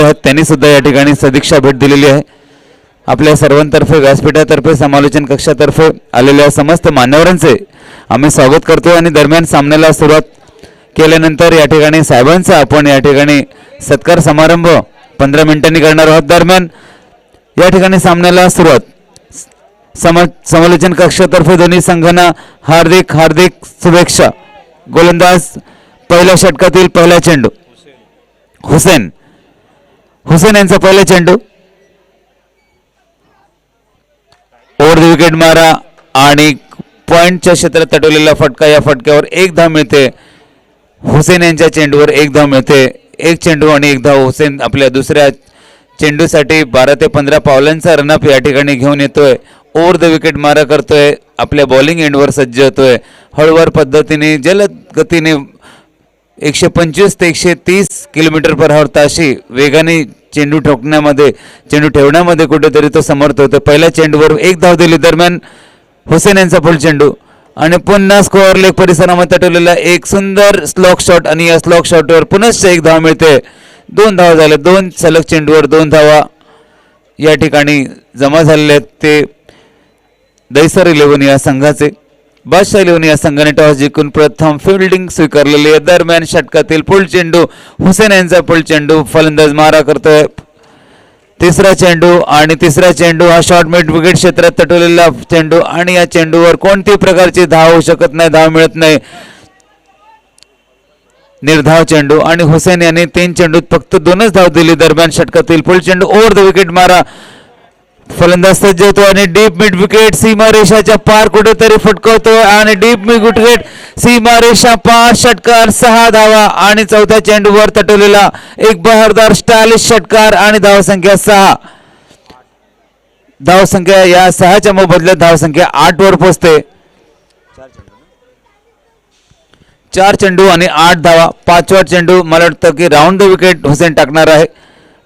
त्यांनी सुद्धा या ठिकाणी सदिच्छा भेट दिलेली आहे. आपल्या सर्वांतर्फे व्यासपीठातर्फे समालोचन कक्षातर्फे आलेल्या समस्त मान्यवरांचे आम्ही स्वागत करतो. आणि दरम्यान सामन्याला सुरुवात केल्यानंतर या ठिकाणी साहेबांचा आपण या ठिकाणी सत्कार समारंभ 15 मिनिटांनी करणार आहोत. दरम्यान या ठिकाणी सामन्याला सुरुवात समालोचन कक्षातर्फे दोन्ही संघांना हार्दिक हार्दिक शुभेच्छा. गोलंदाज पहिल्या षटकातील पहिला चेंडू हुसेन यांचा पहिला चेंडू ओव्हर द विकेट मारा आणि पॉइंटच्या क्षेत्रात तटवलेला फटका. या फटक्यावर एक धाव मिळते. हुसेन यांच्या चेंडूवर एक धाव मिळते. एक चेंडू आणि एक धाव. हुसेन आपल्या दुसऱ्या चेंडूसाठी 12 ते 15 पावलांचा रनअप या ठिकाणी घेऊन येतोय. ओव्हर द विकेट मारा करतोय. आपल्या बॉलिंग एंडवर सज्ज होतोय. हळूवार पद्धतीने जलद गतीने 125 ते 130 किलोमीटर पर आवर ताशी वेगाने चेंडू ठेवण्यामध्ये कुठेतरी तो समर्थ होतो. पहिल्या चेंडूवर एक धाव दिली. दरम्यान हुसेन यांचा फुल चेंडू आणि पुन्हा स्कोअर लेग परिसरामध्ये तटवलेला एक सुंदर स्लॉक शॉट आणि या स्लॉक शॉटवर पुनश्च एक धाव मिळते. 2 धावा झाले. 2 सलग चेंडूवर 2 धावा या ठिकाणी जमा झालेले आहेत. ते दैसर 11 या संघाचे. बादशाह 11 या संघाने टॉस जिंकून प्रथम फिल्डिंग स्वीकारलेली आहे. दरम्यान षटकातील पुल चेंडू हुसेन यांचा पुल चेंडू. फलंदाज मारा करतोय. तिसरा चेंडू हा शॉर्ट मिड विकेट क्षेत्रात तटवलेला चेंडू आणि या चेंडूवर कोणत्याही प्रकारची धाव होऊ शकत नाही. धाव मिळत नाही. निर्धाव चेंडू आणि हुसेन यांनी 3 चेंडूत फक्त 2च धाव दिली. दरम्यान षटकातील पुल चेंडू ओव्हर द विकेट मारा. फलंदाज सज्ज होतो आणि डीप मिड विकेट सीमारेषाच्या पार कुठेतरी फटकवतोय आणि डीप मिड विकेट सीमारेषा पार. षटकार 6 धावा आणि चौथ्या चेंडूवर तटवलेला एक बहारदार स्टायलिश षटकार आणि धावसंख्या 6. धावसंख्या या 6च्या मोबदल्यात धावसंख्या 8 वर पोहोचते. 4 चेंडू आणि 8 धावा. 5वा चेंडू मला वाटतं की राऊंड द विकेट हुसेन टाकणार आहे.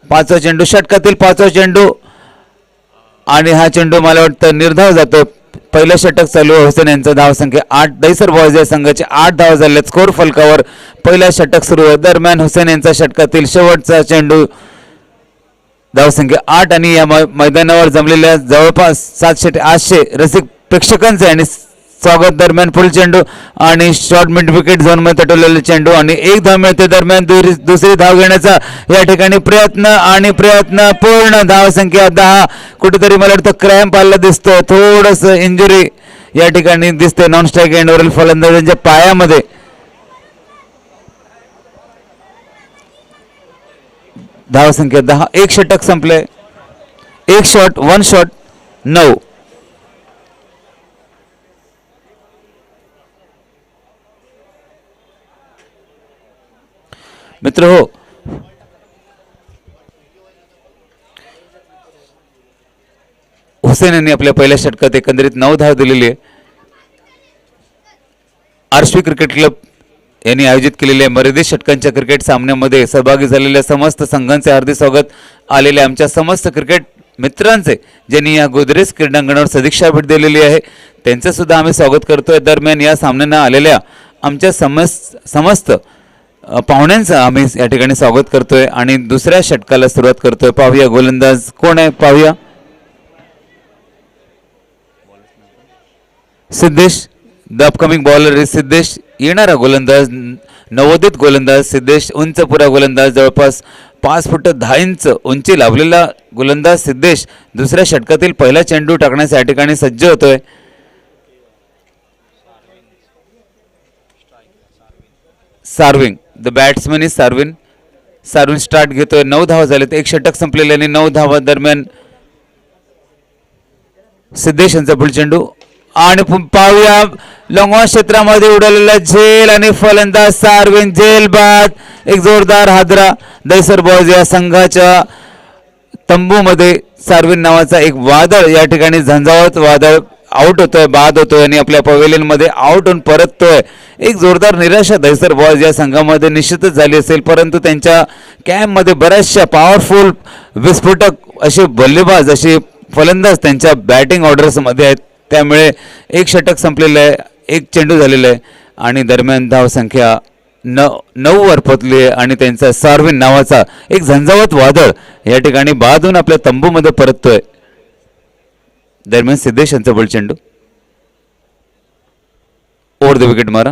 5वा चेंडू षटकातील 5वा चेंडू आणि हा चेंडू मला वाटतं निर्धाव जातो. पहिलं षटक चालू आहे. हुसेन यांचा धावसंख्या 8. दैसर बॉयज या संघाचे 8 धावा झाले. स्कोर फलकावर पहिला षटक सुरू आहे. दरम्यान हुसेन यांचा षटकातील शेवटचा चेंडू धावसंख्या 8 आणि या मैदानावर जमलेल्या जवळपास 700 ते 800 रसिक प्रेक्षकांचे आणि स्वागत. दरम्यान फुल चेंडू आणि शॉर्ट मिड विकेट झोन मध्ये तटवलेले चेंडू आणि एक धाव मिळते. दरम्यान दुसरी धाव घेण्याचा या ठिकाणी प्रयत्न पूर्ण. धावसंख्या 10. कुठेतरी मला वाटतं क्रॅम्प आलेला दिसतोय. थोडस इंजुरी या ठिकाणी दिसते नॉन स्ट्राईक एंडवरील फलंदाजांच्या पायामध्ये. धावसंख्या 10. एक षटक संपले. एक शॉट 1 शॉट 9. मित्र हो, हुसेन यांनी आपल्या पहिल्या षटकात एकंदरीत 9 धाव दिलेली आहे. आरशवी क्रिकेट क्लब यांनी आयोजित केलेल्या मर्यादित षटकांच्या क्रिकेट सामन्यामध्ये सहभागी झालेल्या समस्त संघांचे हार्दिक स्वागत. आलेल्या आमच्या समस्त क्रिकेट मित्रांचे ज्यांनी या गोदरेज क्रीडांगणावर सदिच्छा भेट दिलेली आहे त्यांचे सुद्धा आम्ही स्वागत करतोय. दरम्यान या सामन्यांना आलेल्या आमच्या समस्त पाहुण्यांचं आम्ही या ठिकाणी स्वागत करतोय आणि दुसऱ्या षटकाला सुरुवात करतोय. पाहूया गोलंदाज कोण आहे. पाहूया Siddhesh. The upcoming bowler is Siddhesh. येणारा गोलंदाज नवोदित गोलंदाज सिद्धेश. उंचपुरा गोलंदाज जवळपास 5 फूट 10 इंच उंची लाभलेला गोलंदाज सिद्धेश दुसऱ्या षटकातील पहिला चेंडू टाकण्यास या ठिकाणी सज्ज होतोय. Serving. The batsman is serving. Start घेतोय. 9 धावा झालेत. एक षटक संपलेले आणि 9 धावा. दरम्यान सिद्धेश यांचा फुल चेंडू आणि पाहूया लॉंगॉन क्षेत्रामध्ये उडवलेला झेल आणि फलंदाज सार्विन. झेल बाद. एक जोरदार हादरा. दैसर बॉयज या संघाच्या तंबूमध्ये सार्विन नावाचा एक वादळ या ठिकाणी झंझावत वादळ आउट होतोय, बाद होतोय आणि आपल्या पवेलियन मध्ये आउट होऊन परततोय. एक जोरदार निराशा दैसर बॉयज या संघामध्ये निश्चितच झाली असेल, परंतु त्यांच्या कॅम्पमध्ये बऱ्याचशा पॉवरफुल विस्फोटक असे बल्लेबाज असे फलंदाज त्यांच्या बॅटिंग ऑर्डर्समध्ये आहेत. त्यामुळे एक षटक संपलेलं आहे, एक चेंडू झालेला आहे आणि दरम्यान धावसंख्या नऊ वर पोचले आणि त्यांचा सार्विन नावाचा एक झंझावत वादळ या ठिकाणी बाधून आपल्या तंबूमध्ये परततोय. दरम्यान सिद्धेश यांचा बॉल चेंडू ओव्हर द विकेट मारा.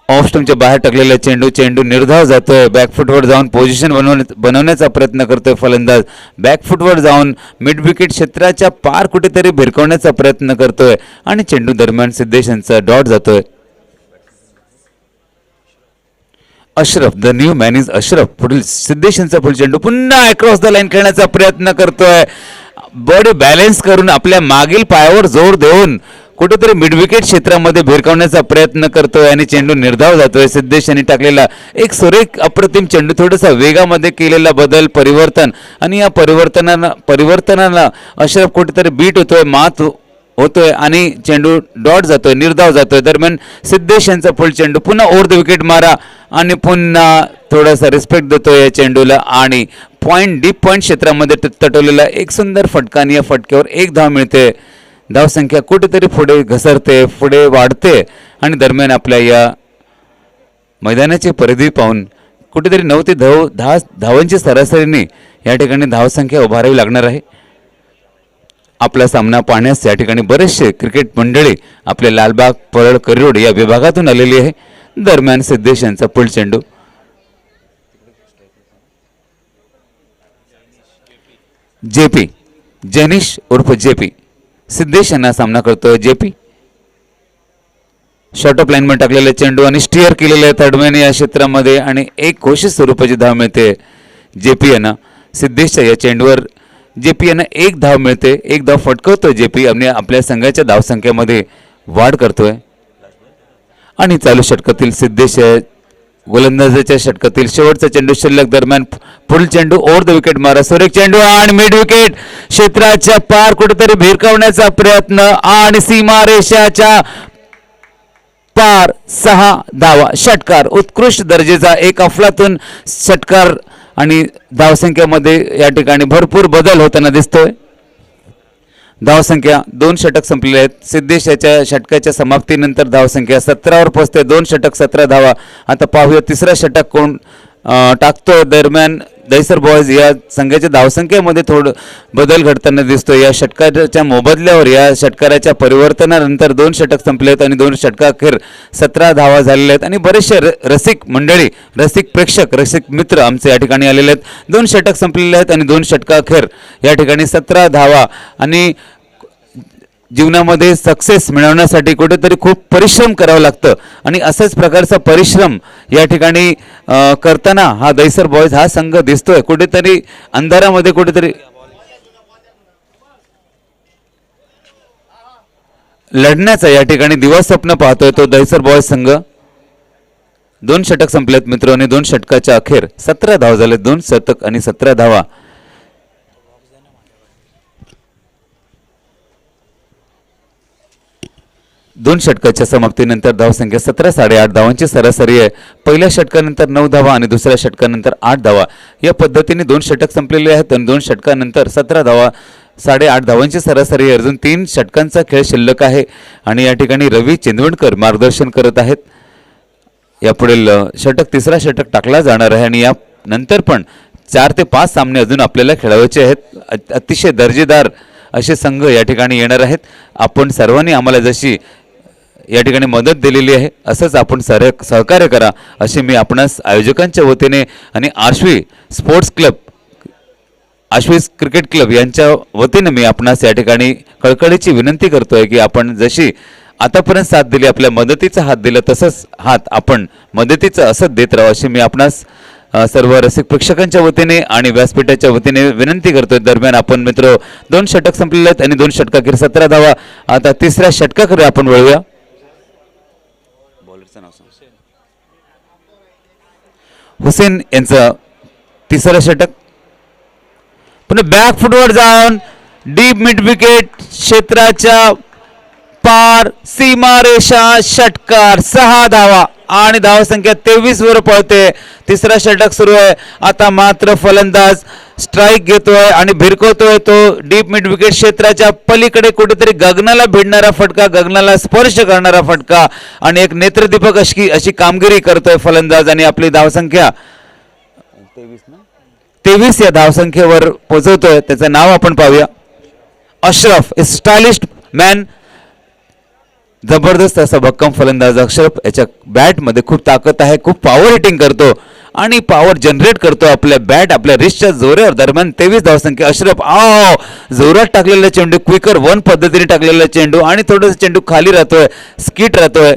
ऑफ स्टंपच्या बाहेर टाकलेला चेंडू निर्धाव जातोय. बॅकफुटवर जाऊन पोझिशन बनवण्याचा प्रयत्न करतोय फलंदाज. बॅकफुटवर जाऊन मिड विकेट क्षेत्राच्या पार कुठेतरी भिरकवण्याचा प्रयत्न करतोय आणि चेंडू दरम्यान सिद्धेश यांचा डॉट जातोय. Ashraf the new man is Ashraf पुढील सिद्धेश यांचा पुढील चेंडू पुन्हा अक्रॉस द लाईन खेळण्याचा प्रयत्न करतोय. बॉडी बॅलेन्स करून आपल्या मागील पायावर जोर देऊन कुठेतरी मिड विकेट क्षेत्रामध्ये भिरकावण्याचा प्रयत्न करतोय आणि चेंडू निर्धाव जातोय. सिद्धेश यांनी टाकलेला एक सुरेख अप्रतिम चेंडू, थोडासा वेगामध्ये केलेला बदल, परिवर्तन आणि या परिवर्तनाला अशरफ कुठेतरी बीट होतोय, मात होतोय आणि चेंडू डॉट जातोय, निर्धाव जातोय. दरम्यान सिद्धेश यांचा फुल चेंडू पुन्हा ओव्हर द विकेट मारा आणि पुन्हा थोडासा रिस्पेक्ट देतोय या चेंडूला आणि डीप पॉईंट क्षेत्रामध्ये तटवलेला एक सुंदर फटका आणि या फटक्यावर एक धाव मिळते. धावसंख्या कुठेतरी पुढे घसरते, पुढे वाढते आणि दरम्यान आपल्या या मैदानाची परिधी पाहून कुठेतरी 9 ते 10 धावांची सरासरीने या ठिकाणी धावसंख्या उभारावी लागणार आहे. आपला सामना पाहण्यास या ठिकाणी बरेचसे क्रिकेट मंडळी आपल्या लालबाग, परळ, करिरोड या विभागातून आलेली आहे. दरम्यान सिद्धेश यांचा पुढील चेंडू जेपी जेनिश उर्फ जेपी सिद्धेश यांना सामना करतोय. जेपी शॉर्ट ऑफ लाईन मध्ये टाकलेला चेंडू आणि स्टिअर केलेले थर्डमॅन या क्षेत्रामध्ये आणि एक घोषित स्वरूपाची धाव मिळते जेपी यांना. सिद्धेशच्या या चेंडूवर जेपी यांना एक धाव मिळते, एक धाव फटकवतोय जेपी आणि आपल्या संघाच्या धावसंख्येमध्ये वाढ करतोय. आणि चालू षटकातील सिद्धेश गोलंदाजाच्या षटकातील शेवटचा चेंडू शिल्लक दरम्यान पुढील चेंडू ओव्हर द विकेट मारा, सुरेख चेंडू आणि मिड विकेट क्षेत्राच्या पार कुठेतरी भिरकावण्याचा प्रयत्न आणि सीमारेषाच्या पार 6 धावा. षटकार उत्कृष्ट दर्जाचा एक अफलातून षटकार आणि धावसंख्येमध्ये या ठिकाणी भरपूर बदल होताना दिसतोय. धावसंख्या 2 षटक संपलेले आहेत. सिद्धेश याच्या षटकाच्या समाप्तीनंतर धावसंख्या 17 वर पोहोचते. 2 षटक 17 धावा. आता पाहूया तिसरा षटक कोण टाकतोय. दरम्यान दहिसर बॉयज या संघाच्या धावसंख्येमध्ये थोडं बदल घडताना दिसतोय. या षटकाच्या मोबदल्यावर या षटकाराच्या परिवर्तनानंतर 2 षटक संपले आहेत आणि 2 षटकाखेर 17 धावा झालेल्या आहेत आणि बरेचसे रसिक मंडळी, रसिक प्रेक्षक, रसिक मित्र आमचे या ठिकाणी आलेले आहेत. 2 षटक संपलेले आहेत आणि 2 षटकाखेर या ठिकाणी 17 धावा आणि जीवनामध्ये सक्सेस मिळवण्यासाठी कुठेतरी खूप परिश्रम करावं लागतं आणि असाच प्रकारचा परिश्रम या ठिकाणी करताना हा दहिसर बॉयज हा संघ दिसतोय. कुठेतरी अंधारामध्ये कुठेतरी लढण्याचा या ठिकाणी दिवस स्वप्न पाहतोय तो दहिसर बॉयज संघ. 2 षटक संपलेत मित्रांनो. 2 षटकाच्या अखेर 17 धावा झाले. 2 शतक आणि 17 धावा. 2 षटकाच्या समाप्तीनंतर धावसंख्या 17 8.5 धावांची सरासरी आहे. पहिल्या षटकानंतर 9 धावा आणि दुसऱ्या षटकानंतर 8 धावा. या पद्धतीने 2 षटक संपलेले आहेत आणि 2 षटकानंतर 17 धावा 8.5 धावांची सरासरी आहे. अजून 3 षटकांचा खेळ शिल्लक आहे आणि या ठिकाणी रवी चिंदवणकर मार्गदर्शन करत आहेत. यापुढील षटक तिसरा षटक टाकला जाणार आहे आणि या नंतर पण 4 ते 5 सामने अजून आपल्याला खेळायचे आहेत. अतिशय दर्जेदार असे संघ या ठिकाणी येणार आहेत. आपण सर्वांनी आम्हाला जशी या ठिकाणी मदत दिलेली आहे असंच आपण सहकार्य करा असे मी आपणास आयोजकांच्या वतीने आणि Ashvi sports club, Ashvi cricket club यांच्या वतीने मी आपणास या ठिकाणी कळकळीची विनंती करतोय की आपण जशी आतापर्यंत साथ दिली, आपल्या मदतीचा हात दिला, तसंच हात आपण मदतीचा असंच देत राहू अशी मी आपणास सर्व रसिक प्रेक्षकांच्या वतीने आणि व्यासपीठाच्या वतीने विनंती करतोय. दरम्यान आपण मित्र 2 षटक संपलेले आहेत आणि 2 षटकाखेर 17 धावा. आता तिसऱ्या षटकाकडे आपण वळूया. हुसेन यांचं तिसरं षटक पुन्हा बॅक फुटवर जाऊन डीप मिड विकेट क्षेत्राच्या पार सीमारेषा षटकार 6 धावा आणि धावसंख्या 23 वर पळते. तिसरा षटक सुरू आहे. आता मात्र फलंदाज स्ट्राईक घेतोय आणि भिरकवतोय तो डीप मिड विकेट क्षेत्राच्या पलीकडे कुठेतरी गगनाला भिडणारा फटका, गगनाला स्पर्श करणारा फटका आणि एक नेत्रदीपक अशी अशी कामगिरी करतोय फलंदाज आणि आपली धावसंख्या 23 या धावसंख्येवर पोहोचवतोय. त्याचं नाव आपण पाहूया. अशरफ, ए स्टायलिश मॅन. जबरदस्त असा भक्कम फलंदाज अशरफ. याच्या बॅटमध्ये खूप ताकद आहे, खूप पॉवर हिटिंग करतो आणि पॉवर जनरेट करतो आपल्या बॅट आपल्या रिस्टच्या जोरावर. दरम्यान 23 धावसंख्या. अशरफ जोरात टाकलेला चेंडू, क्विकर वन पद्धतीने टाकलेला चेंडू आणि थोडंसं चेंडू खाली राहतोय, स्किट राहतोय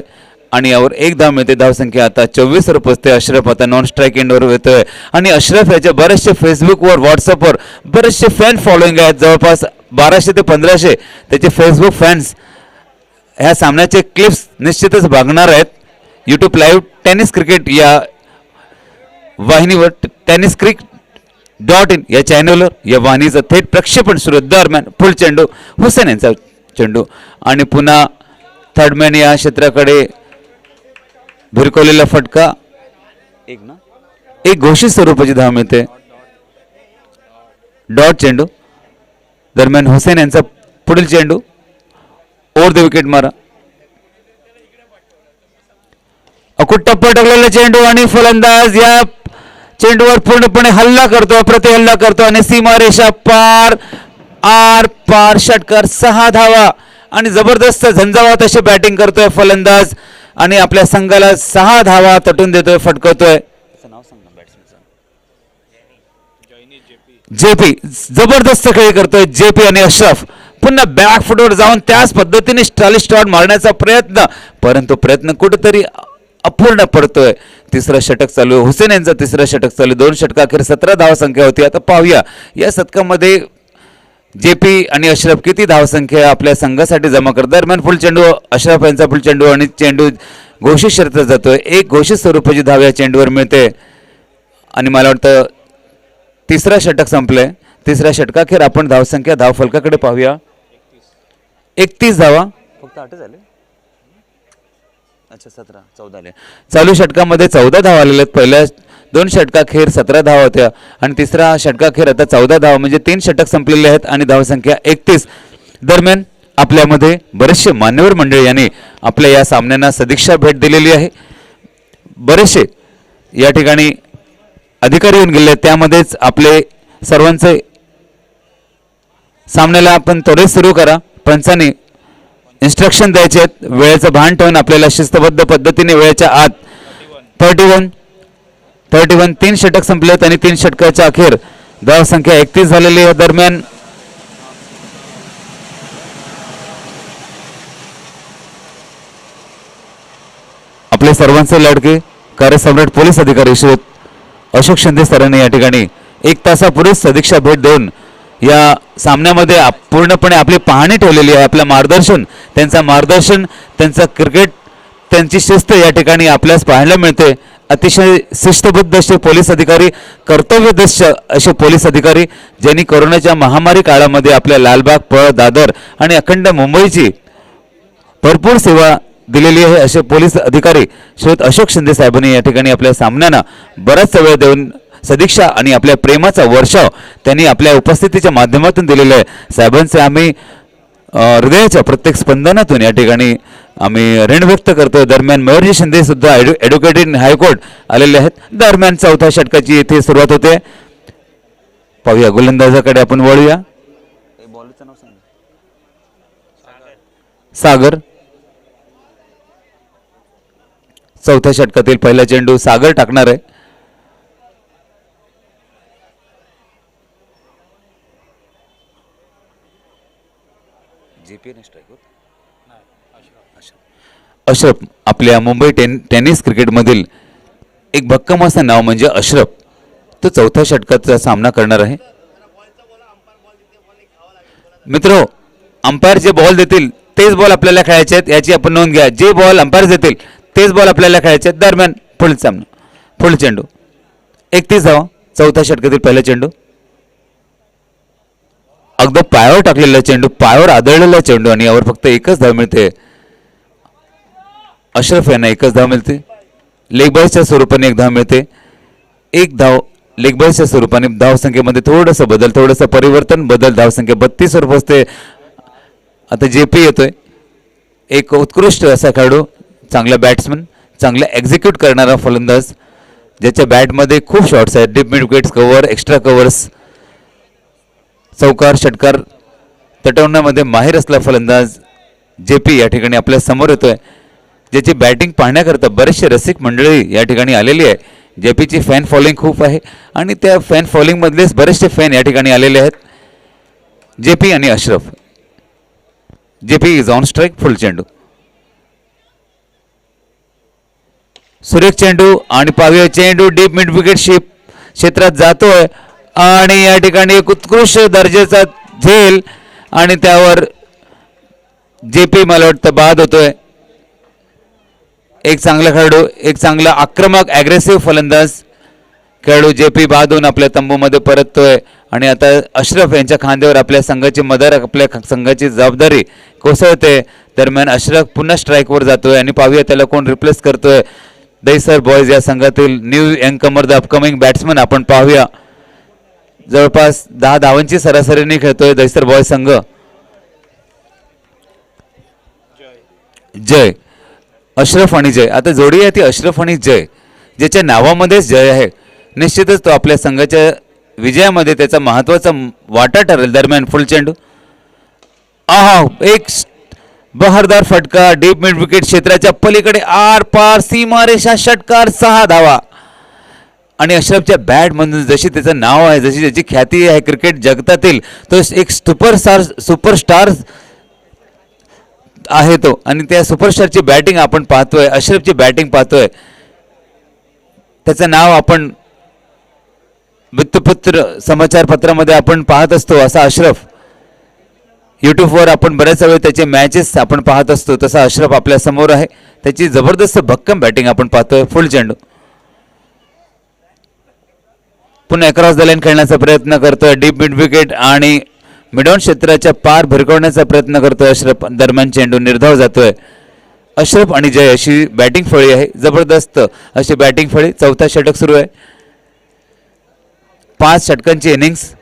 आणि यावर एक धाव मिळते. धावसंख्या आता 24 वर पोहोचते. अशरफ आता नॉन स्ट्राईक एंडवर येतोय आणि अशरफ याच्या बरेचसे फेसबुकवर, व्हॉट्सअपवर बरेचसे फॅन फॉलोईंग आहेत. जवळपास 1200 ते 1500 त्याचे फेसबुक फॅन्स ह्या सामन्याचे क्लिप्स निश्चितच बघणार आहेत. यूट्यूब लाईव्ह टेनिस क्रिकेट या वाहिनीवर tenniscrick.in या चॅनलवर या वाहिनीचं थेट प्रक्षेपण सुरू. दरम्यान फुल चेंडू, हुसेन यांचा चेंडू आणि पुन्हा थर्डमॅन या क्षेत्राकडे भिरकवलेला फटका. एक घोषित स्वरूपाची धाव मिळते. डॉट चेंडू. दरम्यान हुसेन यांचा पुढील चेंडू ओव्हर द विकेट मारा. अकुट टप्पा टाकलेला चेंडू आणि फलंदाज या चेंडूवर पूर्णपणे हल्ला करतो, प्रतिहल्ला करतो आणि सीमारेषा पार आर पार षटकार. 6 धावा आणि जबरदस्त झंझावात अशी बॅटिंग करतोय फलंदाज आणि आपल्या संघाला 6 धावा तटून देतोय, फटकवतोय. जेपी जबरदस्त खेळ करतोय. जेपी आणि अशरफ पुन्हा बॅक फुटवर जाऊन त्याच पद्धतीने स्टायलिश शॉट मारण्याचा प्रयत्न, परंतु प्रयत्न कुठेतरी अपूर्ण पडतोय. तिसरं षटक चालू, हुसेन यांचं तिसरं षटक चालू. 2 षटकाखेर 17 धावसंख्या होती. आता पाहूया या शतकामध्ये जेपी आणि अशरफ किती धावसंख्या आपल्या संघासाठी जमा करतात. दरम्यान फुल चेंडू, अशरफ यांचा फुल चेंडू आणि चेंडू घोषित क्षेत्रात जातोय. एक घोषित स्वरूपाची धाव या चेंडूवर मिळते आणि मला वाटतं तिसरा षटक संपलंय. तिसऱ्या षटकाखेर आपण धावसंख्या धावफलकाकडे पाहूया. 31 धावा फक्त 8 झाले. अच्छा 17 14 आले. चालू षटकामध्ये 14 धावा आलेल्या आहेत. पहिल्या 2 षटकाखेर 17 धावा होत्या आणि तिसरा षटकाखेर आता 14 धावा, म्हणजे 3 षटक संपलेले आहेत आणि धावसंख्या 31. दरम्यान आपल्यामध्ये बरेचसे मान्यवर मंडळी यांनी आपल्या या सामन्यांना सदिच्छा भेट दिलेली आहे. बरेचसे या ठिकाणी अधिकारी येऊन गेले, त्यामध्येच आपले सर्वांचे सामन्याला आपण त्वरित सुरू करा. पंचांनी इन्स्ट्रक्शन द्यायचे आहेत. वेळेचं भान ठेवून आपल्याला शिस्तबद्ध पद्धतीने वेळेच्या आत 31 3 षटक संपलेत आणि 3 षटकाच्या अखेर धावसंख्या 31 झालेली आहे. दरम्यान आपले सर्वांचे लाडके कार्यसम्राट पोलीस अधिकारी श्री अशोक शिंदे सरांनी या ठिकाणी 1 तासापूर्वीच सदिच्छा भेट देऊन या सामन्यामध्ये पूर्णपणे आपली पाहणी ठेवलेली आहे. आपलं मार्गदर्शन, त्यांचा क्रिकेट, त्यांची शिस्त या ठिकाणी आपल्यास पाहायला मिळते. अतिशय शिस्तबद्ध असे पोलीस अधिकारी, कर्तव्यदक्ष असे पोलीस अधिकारी, ज्यांनी कोरोनाच्या महामारी काळामध्ये आपल्या लालबाग, पळ, दादर आणि अखंड मुंबईची भरपूर सेवा दिलेली आहे. असे पोलीस अधिकारी श्री अशोक शिंदे साहेबांनी या ठिकाणी आपल्या सामन्यांना बराचसा वेळ देऊन सदिच्छा आणि आपल्या प्रेमाचा वर्षाव त्यांनी आपल्या उपस्थितीच्या माध्यमातून दिलेला आहे. साहेबांचे आम्ही हृदयाच्या प्रत्येक स्पंदनातून या ठिकाणी आम्ही ऋण व्यक्त करतो. दरम्यान मयूरजी शिंदे सुद्धा ॲडव्होकेट इन हायकोर्ट आलेले आहेत. दरम्यान 4थ्या षटकाची येथे सुरुवात होते. पाहूया गोलंदाजाकडे आपण वळूया. सागर. 4थ्या षटकातील पहिला चेंडू सागर टाकणार आहे. अशरफ आपल्या मुंबई टेनिस क्रिकेटमधील एक भक्कम असं नाव म्हणजे अशरफ. तो 4थ्या षटकाचा सामना करणार आहे. मित्र, अंपायर जे बॉल देतील तेच बॉल आपल्याला खेळायचे आहेत, याची आपण नोंद घ्या. जे बॉल अंपायर देतील तेच बॉल आपल्याला खेळायचे आहेत. दरम्यान पुढील सामना, पुढील चेंडू 31 धावा. 4थ्या षटकातील पहिला चेंडू अगदी पायावर टाकलेला चेंडू, पायावर आदळलेला चेंडू आणि यावर फक्त 1च धाव मिळते. अशरफ यांना 1च धाव मिळते. लेग बायच्या स्वरूपाने 1 धाव मिळते. 1 धाव लेगबायच्या स्वरूपाने धावसंख्येमध्ये थोडंसं बदल, थोडंसं परिवर्तन, बदल. धावसंख्या 32 वर पोहोचते. आता जे पी येतोय, एक उत्कृष्ट असा खेळाडू, चांगला बॅट्समन, चांगला एक्झिक्यूट करणारा फलंदाज, ज्याच्या बॅटमध्ये खूप शॉट्स आहेत, deep mid wickets, cover, extra covers, चौकार, षटकार तटवण्यामध्ये माहीर असला फलंदाज जे पी या ठिकाणी आपल्या समोर येतोय. ज्याची बॅटिंग पाहण्याकरता बरेचसे रसिक मंडळी या ठिकाणी आलेली आहे. जे पीची फॅन फॉलोईंग खूप आहे आणि त्या फॅन फॉलोईंगमधलेच बरेचसे फॅन या ठिकाणी आलेले आहेत. जे पी आणि Ashraf. J P is on strike, फुल चेंडू, सुरेख चेंडू आणि पाहूया चेंडू डीप मिड विकेट क्षेत्रात जातोय आणि या ठिकाणी एक उत्कृष्ट दर्जाचा झेल आणि त्यावर जे पी मला वाटतं बाद होतोय. एक चांगला खेळाडू, एक चांगला आक्रमक ॲग्रेसिव्ह फलंदाज खेळाडू जे पी बाद होऊन आपल्या तंबूमध्ये परततोय आणि आता अशरफ यांच्या खांद्यावर आपल्या संघाची मदर, आपल्या संघाची जबाबदारी कोसळते. दरम्यान अशरफ पुन्हा स्ट्राईकवर जातोय आणि पाहूया त्याला कोण रिप्लेस करतोय. दहिसर बॉयज या संघातील new young Qamar, the upcoming batsman आपण पाहूया. जवळपास 10 धावांची सरासरीने खेळतोय दहिसर बॉयज संघ. जय, अशरफ आणि जय, आता जोडी आहे ती अशरफ आणि जय, ज्याच्या नावामध्येच जय आहे. निश्चितच तो आपल्या संघाच्या विजयामध्ये त्याचा महत्त्वाचा वाटा ठरेल. दरम्यान फुल चेंडू, एक बहारदार फटका डीप मिड विकेट क्षेत्राच्या पलीकडे आर पार सीमारेषा, षटकार, 6 धावा. आणि अशरफच्या बॅटमधून जशी त्याचं नाव आहे, जशी त्याची ख्याती आहे क्रिकेट जगतातील, तो एक सुपरस्टार आहे तो. आणि त्या सुपरस्टारची बॅटिंग आपण पाहतोय, अशरफची बॅटिंग पाहतोय. त्याचं नाव आपण वृत्तपत्र, समाचारपत्रामध्ये आपण पाहत असतो. असा अशरफ यूट्यूबवर आपण बऱ्याच वेळ त्याचे मॅचेस आपण पाहत असतो. तसा अशरफ आपल्या समोर आहे. त्याची जबरदस्त भक्कम बॅटिंग आपण पाहतोय. फुल चेंडू, पुन्हा अक्रॉस द लाईन खेळण्याचा प्रयत्न करतोय. डीप मिड विकेट आणि मिडॉन क्षेत्राच्या पार भिरकवण्याचा प्रयत्न करतोय अशरफ. दरम्यान चेंडू निर्धाव जातोय. अशरफ आणि जय अशी बॅटिंग फळी आहे, जबरदस्त अशी बॅटिंग फळी. 4था षटक सुरू आहे. 5 षटकांची इनिंग्स,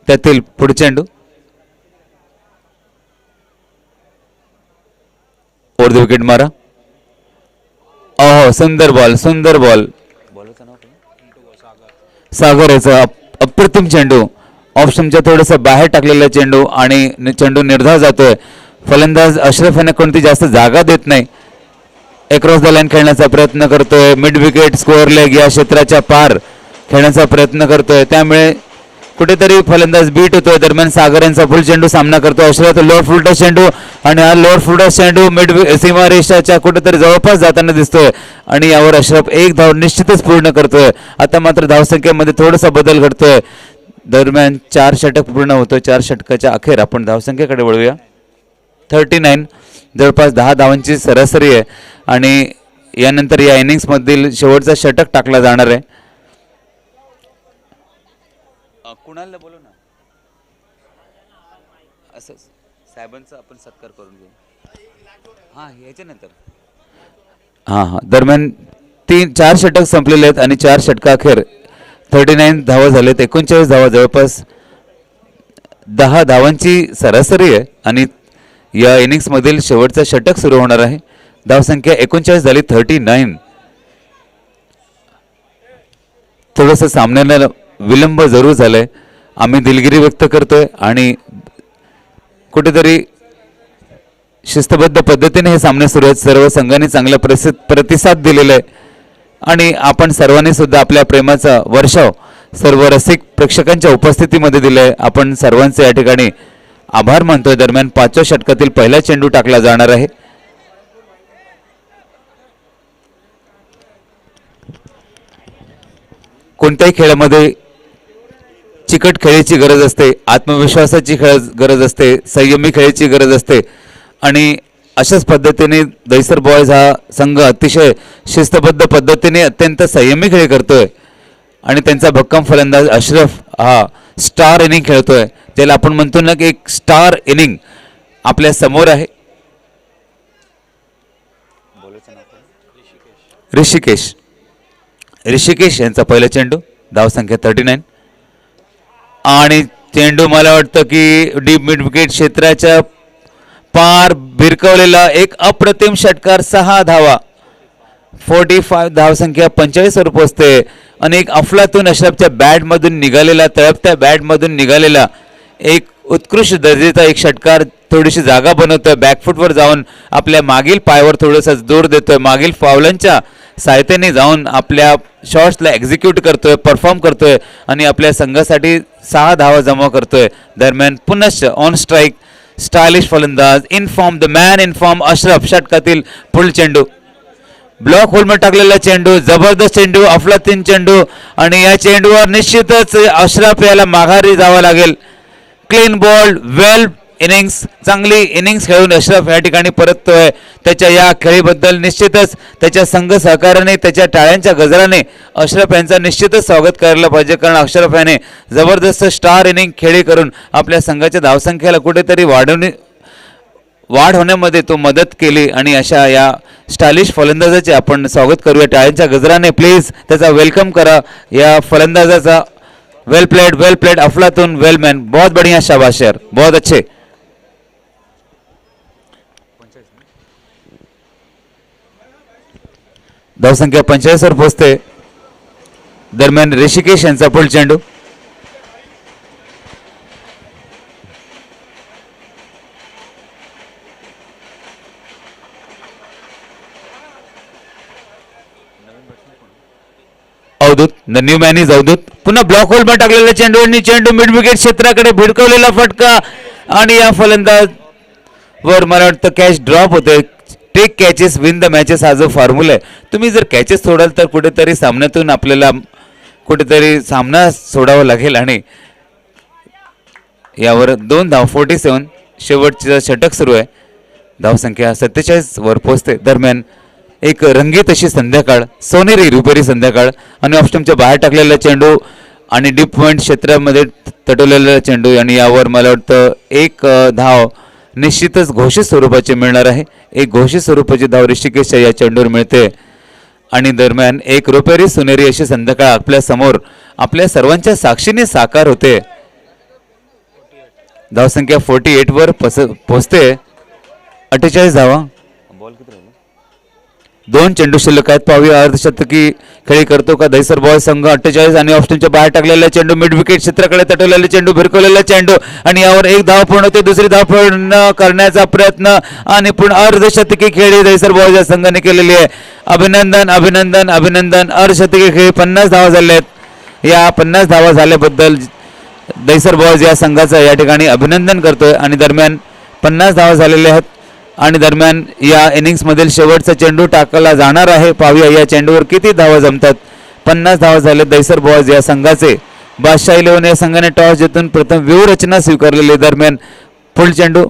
त्यातील पुढे चेंडू ओव्हर द विकेट मारा. सुंदर बॉल, सुंदर बॉल. सागर याचा अप्रतिम चेंडू, ऑप्शनच्या थोडंसं बाहेर टाकलेला चेंडू आणि चेंडू निर्धाव जातोय. फलंदाज अशरफ यांना कोणती जास्त जागा देत नाही. अक्रॉस द लाईन खेळण्याचा प्रयत्न करतोय. मिड विकेट, स्कोअर लेग या क्षेत्राच्या पार खेळण्याचा प्रयत्न करतोय, त्यामुळे कुठेतरी फलंदाज बीट होतोय. दरम्यान सागर यांचा फुल चेंडू सामना करतो अशरफ. लोअर फुलटॉस चेंडू आणि हा लोअर फुलटॉस चेंडू मिड सीमारेषाच्या कुठेतरी जवळपास जाताना दिसतोय आणि यावर अशरफ एक धाव निश्चितच पूर्ण करतोय. आता मात्र धावसंख्येमध्ये थोडासा बदल घडतोय. दरम्यान 4 षटक पूर्ण होतोय. 4 षटकाच्या अखेर आपण धावसंख्येकडे वळूया. 39, जवळपास 10 धावांची सरासरी आहे आणि यानंतर या इनिंग्समधील शेवटचा षटक टाकला जाणार आहे. कुणाला बोलू ना, असं साहेबांचा आपण सत्कार करून घेऊ. याच्यानंतर दरम्यान 4 षटक संपलेले आहेत आणि 4 षटकाखेर 39 धावा झालेत. 39 धावा, जवळपास 10 धावांची सरासरी आहे आणि या इनिंग्समधील शेवटचं षटक सुरू होणार आहे. धावसंख्या 39 झाली. 39. थोडंसं सामन्याला विलंब जरूर झालाय. आम्ही दिलगिरी व्यक्त करतोय आणि कुठेतरी शिस्तबद्ध पद्धतीने हे सामने सुरू आहेत. सर्व संघांनी चांगला प्रतिसाद दिलेला आहे आणि आपण सर्वांनी सुद्धा आपल्या प्रेमाचा वर्षाव सर्व रसिक प्रेक्षकांच्या उपस्थितीमध्ये दिलाय. आपण सर्वांचे या ठिकाणी आभार मानतोय. दरम्यान 5व्या षटकातील पहिला चेंडू टाकला जाणार आहे. कोणत्याही खेळामध्ये चिकट खेळाची गरज असते, आत्मविश्वासाची गरज असते, संयमी खेळाची गरज असते आणि अशाच पद्धतीने दहिसर बॉयज हा संघ अतिशय शिस्तबद्ध पद्धतीने अत्यंत संयमी खेळ करतोय आणि त्यांचा भक्कम फलंदाज अशरफ हा स्टार इनिंग खेळतोय. ज्याला आपण म्हणतो ना की एक स्टार इनिंग आपल्या समोर आहे. ऋषिकेश ऋषिकेश यांचा पहिला चेंडू, धावसंख्या 39. आणि चेंडू मला वाटतं की डीप मिड विकेट क्षेत्राच्या पार भिरकवलेला एक अप्रतिम षटकार, 6 धावा, 45 धावसंख्या 45 वर पोहोचते. आणि एक अफलातून अशरफच्या बॅटमधून निघालेला, तळपत्या बॅटमधून निघालेला एक उत्कृष्ट दर्जाचा एक षटकार थोडीशी जागा बनवतोय, बॅकफुटवर जाऊन आपल्या मागील पायावर थोडासा जोर देतोय, मागील फावलांच्या सहायतेने जाऊन आपल्या शॉट्सला एक्झिक्यूट करतोय, परफॉर्म करतोय आणि आपल्या संघासाठी 6 धावा जमा करतोय. दरम्यान पुनश्च ऑन स्ट्राईक स्टायलिश फलंदाज in form, the man in form Ashraf. षटकातील पुढील चेंडू, ब्लॉक होलमध्ये टाकलेला चेंडू, जबरदस्त चेंडू, अफलातून चेंडू. आणि या चेंडूवर निश्चितच अशरफ याला माघारी जावं लागेल. क्लीन बॉल, वेल इनिंग्स, चांगली इनिंग्स खेळून अशरफ या ठिकाणी परततोय. त्याच्या या खेळीबद्दल निश्चितच त्याच्या संघ सहकार्याने, त्याच्या टाळ्यांच्या गजराने अशरफ यांचा निश्चितच स्वागत करायला पाहिजे. कारण अशरफ याने जबरदस्त स्टार इनिंग खेळी करून आपल्या संघाच्या धावसंख्येला कुठेतरी वाढ होण्यामध्ये तो मदत केली. आणि अशा या स्टायलिश फलंदाजाचे आपण स्वागत करूया टाळ्यांच्या गजराने. प्लीज त्याचा वेलकम करा या फलंदाजाचा. वेल प्लेड अफलातून, वेल मैन, बहुत बढ़िया, शाबाश यार, बहुत अच्छे. धावसंख्या 45 वर पोहोचते. दरम्यान ऋषिकेश यांचा पुढील चेंडू, Avdhoot, the new man is Avdhoot. पुन्हा ब्लॉक होल मध्ये टाकलेला चेंडू आणि चेंडू मिड विकेट क्षेत्राकडे भिडकवलेला फटका. आणि या फलंदाज वर मला वाटतं कॅच ड्रॉप होते. Take catches win the matches हा जो फॉर्म्युला आहे, तुम्ही जर कॅचेस सोडाल तर कुठेतरी सामन्यातून आपल्याला कुठेतरी सामना सोडावा लागेल. आणि यावर 2 धाव, 47. शेवटचं षटक सुरू आहे. धावसंख्या 47 वर पोहोचते. दरम्यान एक रंगीत अशी संध्याकाळ, सोनेरी रुपेरी संध्याकाळ. आणि ऑफस्टमच्या बाहेर टाकलेला चेंडू आणि डीप पॉईंट क्षेत्रामध्ये तटवलेला चेंडू. आणि यावर मला वाटतं एक धाव निश्चितच घोषित स्वरूपाची मिळणार आहे. एक घोषित स्वरूपाची धाव ऋषिकेशच्या या चेंडूवर मिळते. आणि दरम्यान एक रुपेरी सोनेरी अशी संध्याकाळ आपल्या समोर आपल्या सर्वांच्या साक्षीने साकार होते. धावसंख्या 48 वर पोहोचते. 48 धावा, 2 चेंडू शिल्लक आहेत. पाहूया अर्धशतकी खेळी करतो का दहिसर बॉयज संघ. 48 आणि ऑप्शनच्या बाहेर टाकलेला चेंडू, मिड विकेट क्षेत्राकडे तटवलेला चेंडू, भिरकवलेला चेंडू. आणि यावर एक धाव पूर्ण होते. दुसरी धाव पूर्ण करण्याचा प्रयत्न आणि पुन्हा अर्धशतकी खेळी दहिसर बॉयज या संघाने केलेली आहे. अभिनंदन अभिनंदन अभिनंदन. अर्धशतकी खेळी 50 धावा झाल्या आहेत. या 50 धावा झाल्याबद्दल दहिसर बॉयज या संघाचं या ठिकाणी अभिनंदन करतोय. आणि दरम्यान 50 धावा झालेल्या आहेत. आणि दरम्यान या इनिंग्समधील शेवटचा चेंडू टाकला जाणार आहे. पाहूया या चेंडूवर किती धावा जमतात. 50 धावा झाले दहिसर बॉयज या संघाचे. बादशाह 11 या संघाने टॉस जिंकून प्रथम व्यूहरचना स्वीकारलेली. दरम्यान फुल चेंडू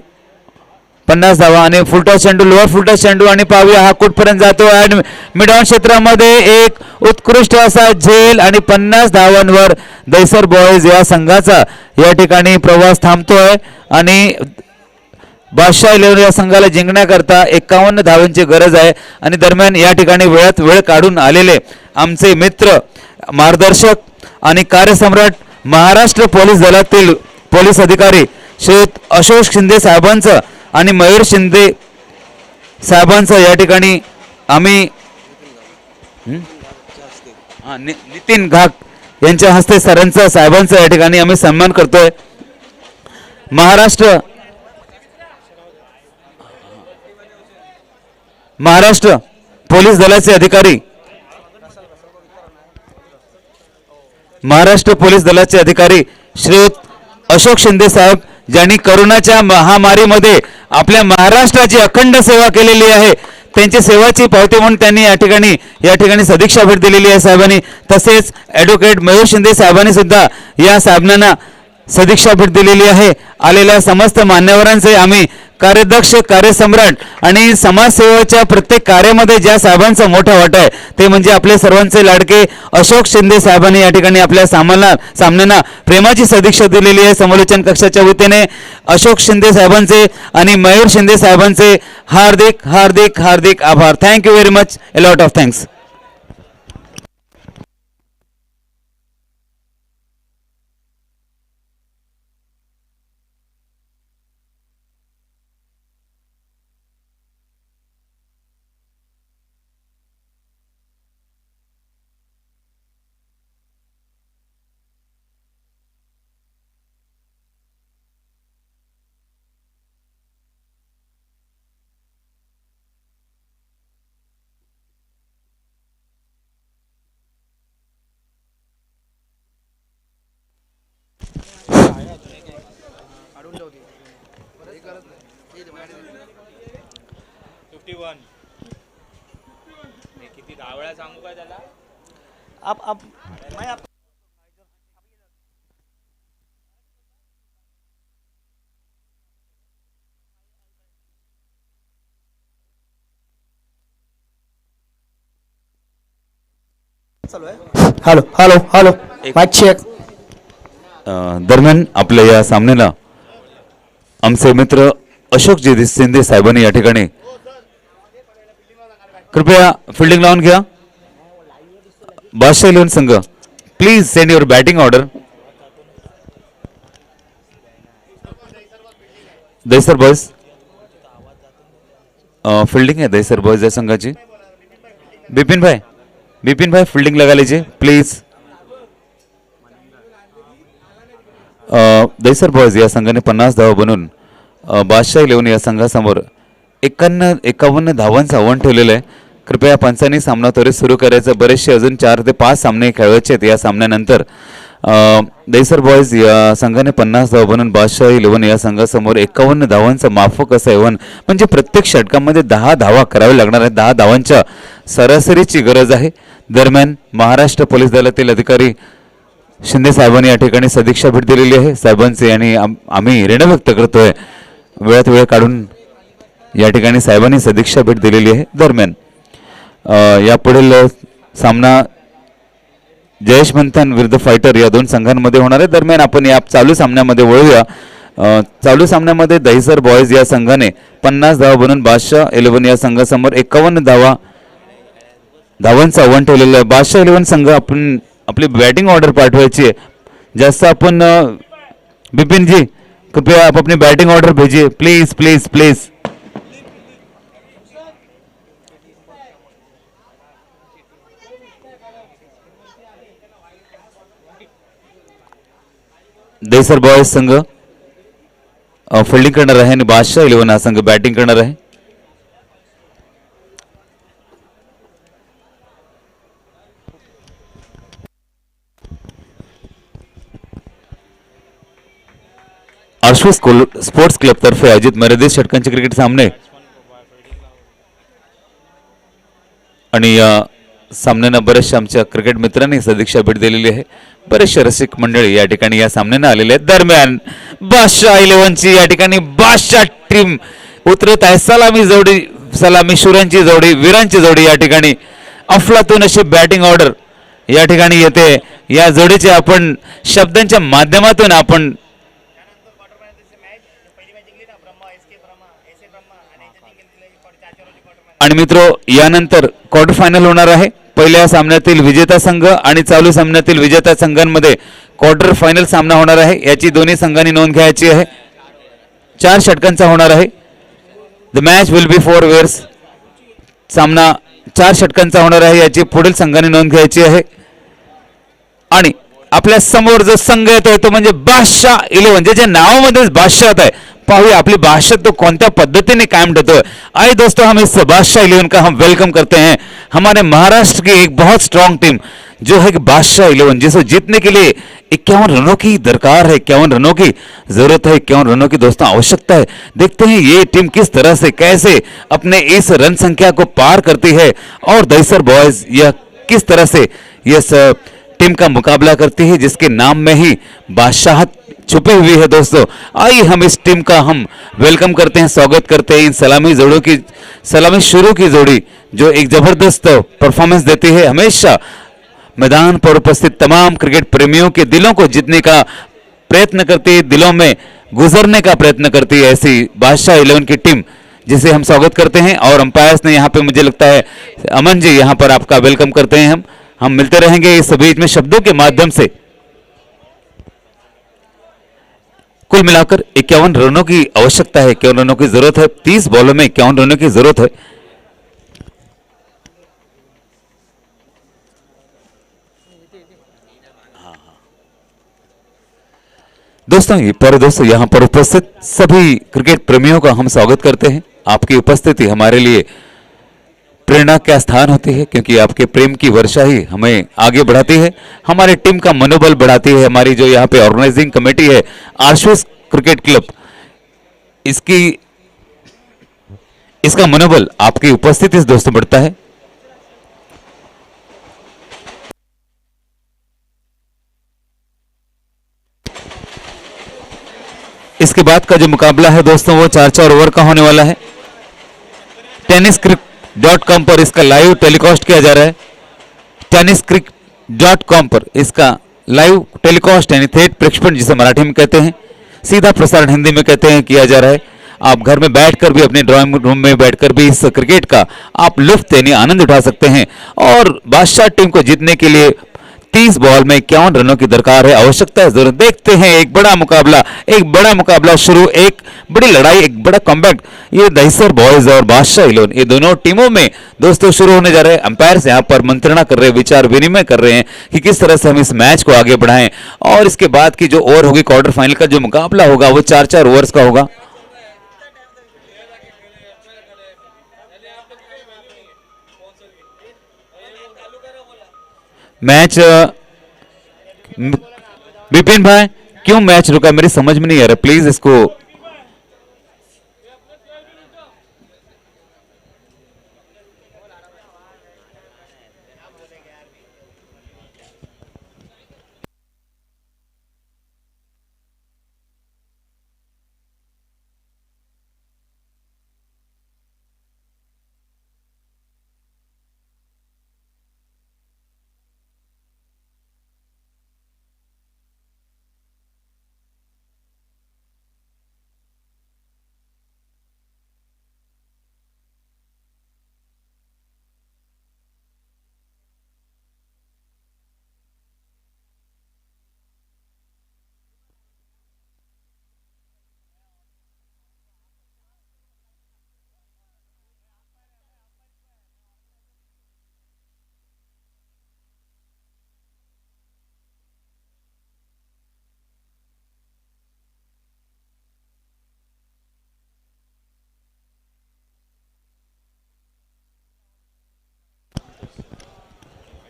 50 धावा आणि फुलटॉस चेंडू, लोअर फुलटॉस चेंडू. आणि पाहूया हा कुठपर्यंत जातो. आणि मिड ऑन क्षेत्रामध्ये एक उत्कृष्ट असा झेल आणि 50 धावांवर दहिसर बॉयज या संघाचा या ठिकाणी प्रवास थांबतोय. आणि बादशाह 11 या संघाला जिंकण्याकरता 51 धावांची गरज आहे. आणि दरम्यान या ठिकाणी वेळात वेळ काढून आलेले आमचे मित्र, मार्गदर्शक आणि कार्यसम्राट महाराष्ट्र पोलीस दलातील पोलीस अधिकारी श्री अशोक शिंदे साहेबांचं आणि मयूर शिंदे साहेबांचं या ठिकाणी आम्ही नितीन घाग यांच्या हस्ते सरांचा साहेबांचा या ठिकाणी आम्ही सन्मान करतोय. महाराष्ट्र पोलीस दलाचे अधिकारी, महाराष्ट्र पोलीस दलाचे अधिकारी श्रीयुत अशोक शिंदे साहेब, ज्यांनी करोनाच्या महामारीमध्ये आपल्या महाराष्ट्राची अखंड सेवा केलेली आहे, त्यांची सेवाची पावती म्हणून त्यांनी या ठिकाणी सदिच्छा भेट दिलेली आहे साहेबांनी. तसेच ॲडव्होकेट मयूर शिंदे साहेबांनी सुद्धा या साहेबांना सदिच्छा भेट दिलेली आहे. आलेल्या समस्त मान्यवरांचे आम्ही कार्यदक्ष, कार्यसम्राट आणि समाजसेवेच्या प्रत्येक कार्यामध्ये ज्या साहेबांचा मोठा वाटा आहे ते म्हणजे आपले सर्वांचे लाडके अशोक शिंदे साहेबांनी या ठिकाणी आपल्या सामन्यांना प्रेमाची सदिच्छा दिलेली आहे. समालोचन कक्षाच्या वतीने अशोक शिंदे साहेबांचे आणि मयूर शिंदे साहेबांचे हार्दिक हार्दिक हार्दिक आभार. Thank you very much. A lot of thanks. अब मैं आप चालू आहे. Hello hello hello mike check. दरम्यान आपल्या या सामन्याला आमचे मित्र अशोक शिंदे साहेबांनी या ठिकाणी कृपया फिल्डिंग लावून घ्या. बादशाह इलेव्हन संघ please send your batting order. Dahisar boys fielding है दहीसर बॉयज या संघाची. बिपिन भाई फील्डिंग लगा लीजिए प्लीज. दहीसर बॉयज या संघाने 50 धावा बनवून बादशाह इलेव्हन या संघासमोर 51 धावांचं आव्हान ठेवलेलं आहे. कृपया पंचांनी सामना त्वरित सुरू करायचं. बरेचसे अजून 4 ते 5 सामने खेळायचे आहेत या सामन्यानंतर. दहीसर बॉयज या संघाने 50 धावा बनवून बादशाह इलेव्हन या संघासमोर 51 धावांचं माफक असं आव्हान, म्हणजे प्रत्येक षटकामध्ये 10 धावा कराव्या लागणार आहेत. 10 धावांच्या सरासरीची गरज आहे. दरम्यान महाराष्ट्र पोलीस दलातील अधिकारी शिंदे साहेबांनी या ठिकाणी सदिच्छा भेट दिलेली आहे. साहेबांचे आणि आम्ही ऋण व्यक्त करतोय. वेळात वेळ काढून या ठिकाणी साहेबांनी सदिच्छा भेट दिलेली आहे. दरम्यान यापुढील सामना जयेश मंथन विरुद्ध फायटर या 2 संघांमध्ये होणार आहे. दरम्यान आपण या चालू सामन्यामध्ये वळूया. चालू सामन्यामध्ये दहीसर बॉयज या संघाने 50 धावा बनवून बादशाह इलेव्हन या संघासमोर 51 धावांचं आव्हान ठेवलेलं आहे. बादशाह इलेव्हन संघ आपण आपली बॅटिंग ऑर्डर पाठवायची आहे. जास्त आपण बिपिन जी कृपया आप अपनी बैटिंग ऑर्डर भेजिए please please please. Dahisar boys संघ फील्डिंग करणार आहे आणि बादशाह इलेव्हन हा संघ बॅटिंग करणार आहे. आशुष स्पोर्ट्स क्लब तर्फे आयोजित मर्यादित षटकांचे क्रिकेट सामने आणि या सामन्यांना बरेचशा आमच्या क्रिकेट मित्रांनी सदिच्छा भेट दिलेली आहे. बरेचसे रसिक मंडळी या ठिकाणी या सामन्यांना आलेले आहेत. दरम्यान बादशाह इलेव्हनची या ठिकाणी बादशाह टीम उतरत आहे. सलामी शूरांची जोडी, वीरांची जोडी या ठिकाणी अफलातून अशी बॅटिंग ऑर्डर या ठिकाणी येते. या जोडीचे आपण शब्दांच्या माध्यमातून आपण आणि मित्रो यानंतर क्वार्टर फायनल होणार आहे. पहिल्या सामन्यातील विजेता संघ आणि चालू सामन्यातील विजेता संघांमध्ये क्वार्टर फायनल सामना होणार आहे. याची दोन्ही संघांनी नोंद घ्यायची आहे. 4 षटकांचा होणार आहे. The match will be 4 overs. सामना 4 षटकांचा होणार आहे. याची पुढील संघाने नोंद घ्यायची आहे. आणि आपल्या समोर जो संघ येतोय तो म्हणजे बादशाह इलेव्हन, ज्याच्या नावामध्येच बादशाह आहे. पाहुया अपनी बादशाह तो कौन पद्धति ने कायम रहते हुए. आइए दोस्तों हम इस बादशाह इलेवन का हम वेलकम करते हैं. हमारे महाराष्ट्र की एक बहुत स्ट्रांग टीम जो है कि बादशाह इलेवन, जिसे जीतने के लिए 51 रनों की दरकार है, 51 रनों की जरूरत है, 51 रनों की दोस्तों आवश्यकता है. देखते हैं ये टीम किस तरह से कैसे अपने इस रन संख्या को पार करती है और दहीसर बॉयज यह किस तरह से इस टीम का मुकाबला करती है जिसके नाम में ही बादशाहत छुपी हुई है. दोस्तों आइए हम इस टीम का हम वेलकम करते हैं, स्वागत करते हैं इन सलामी शुरू की जोड़ी जो एक जबरदस्त परफॉर्मेंस देती है. हमेशा मैदान पर उपस्थित तमाम क्रिकेट प्रेमियों के दिलों को जीतने का प्रयत्न करती है, दिलों में गुजरने का प्रयत्न करती है. ऐसी बादशाह इलेवन की टीम जिसे हम स्वागत करते हैं. और अंपायर्स ने यहाँ पे मुझे लगता है अमन जी यहाँ पर आपका वेलकम करते हैं. हम मिलते रहेंगे इस बीच में शब्दों के माध्यम से. कुल मिलाकर 51 रनों की आवश्यकता है, 51 रनों की जरूरत है. 30 बॉलों में 51 रनों की जरूरत है. दोस्तों यहाँ पर उपस्थित सभी क्रिकेट प्रेमियों का हम स्वागत करते हैं. आपकी उपस्थिति हमारे लिए प्रेरणा का स्थान होती है क्योंकि आपके प्रेम की वर्षा ही हमें आगे बढ़ाती है, हमारी टीम का मनोबल बढ़ाती है. हमारी जो यहाँ पे ऑर्गेनाइजिंग कमेटी है आशुष क्रिकेट क्लब, इसकी इसका मनोबल आपकी उपस्थिति से दोस्तों बढ़ता है। इसके बाद का जो मुकाबला है दोस्तों वो 4-4 ओवर का होने वाला है। tenniscrick.com पर इसका लाइव टेलीकास्ट किया जा रहा है। tenniscrick.com पर इसका लाइव टेलीकास्ट यानी थेट प्रक्षेपण जिसे मराठी में कहते हैं, सीधा प्रसारण हिंदी में कहते हैं, किया जा रहा है। आप घर में बैठकर भी, अपने ड्राइंग रूम में बैठकर भी इस क्रिकेट का आप लुत्फ यानी आनंद उठा सकते हैं। और बादशाह टीम को जीतने के लिए 30 बॉल में 51 रनों की दरकार है, आवश्यकता है जरूर। देखते हैं एक बड़ा मुकाबला शुरू, एक बड़ी लड़ाई, एक बड़ा कॉम्बैक्ट ये दहिसर बॉयज और बादशाह इलेवन, ये दोनों टीमों में दोस्तों शुरू होने जा रहे हैं। अंपायर्स यहाँ पर मंत्रणा कर रहे हैं, विचार विनिमय कर रहे हैं कि किस तरह से हम इस मैच को आगे बढ़ाएं। और इसके बाद की जो ओवर होगी, क्वार्टर फाइनल का जो मुकाबला होगा वो 4-4 ओवर्स का होगा। मैच विपिन भाई क्यों मैच रुका, मेरी समझ में नहीं आ रहा, प्लीज इसको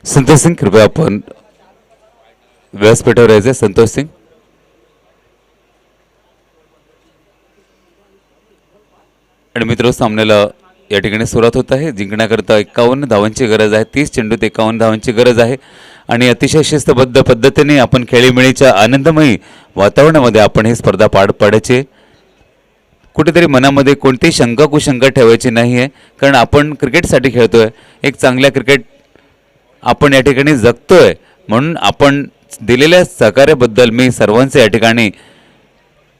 संतोष सिंह कृपया आपण व्यासपीठावर यायचे। संतोष सिंग आणि मित्र सामन्याला या ठिकाणी सुरुवात होत आहे। जिंकण्याकरता 51 धावांची गरज आहे, 30 चेंडूत 51 धावांची गरज आहे आणि अतिशय शिस्तबद्ध पद्धतीने आपण खेळीमेळीच्या आनंदमयी वातावरणामध्ये आपण ही स्पर्धा पार पाडायची। कुठेतरी मनामध्ये कोणतीही शंका कुशंका ठेवायची नाही आहे, कारण आपण क्रिकेटसाठी खेळतोय, एक चांगल्या क्रिकेट आपण या ठिकाणी जगतोय, म्हणून आपण दिलेल्या सहकार्याबद्दल मी सर्वांचे या ठिकाणी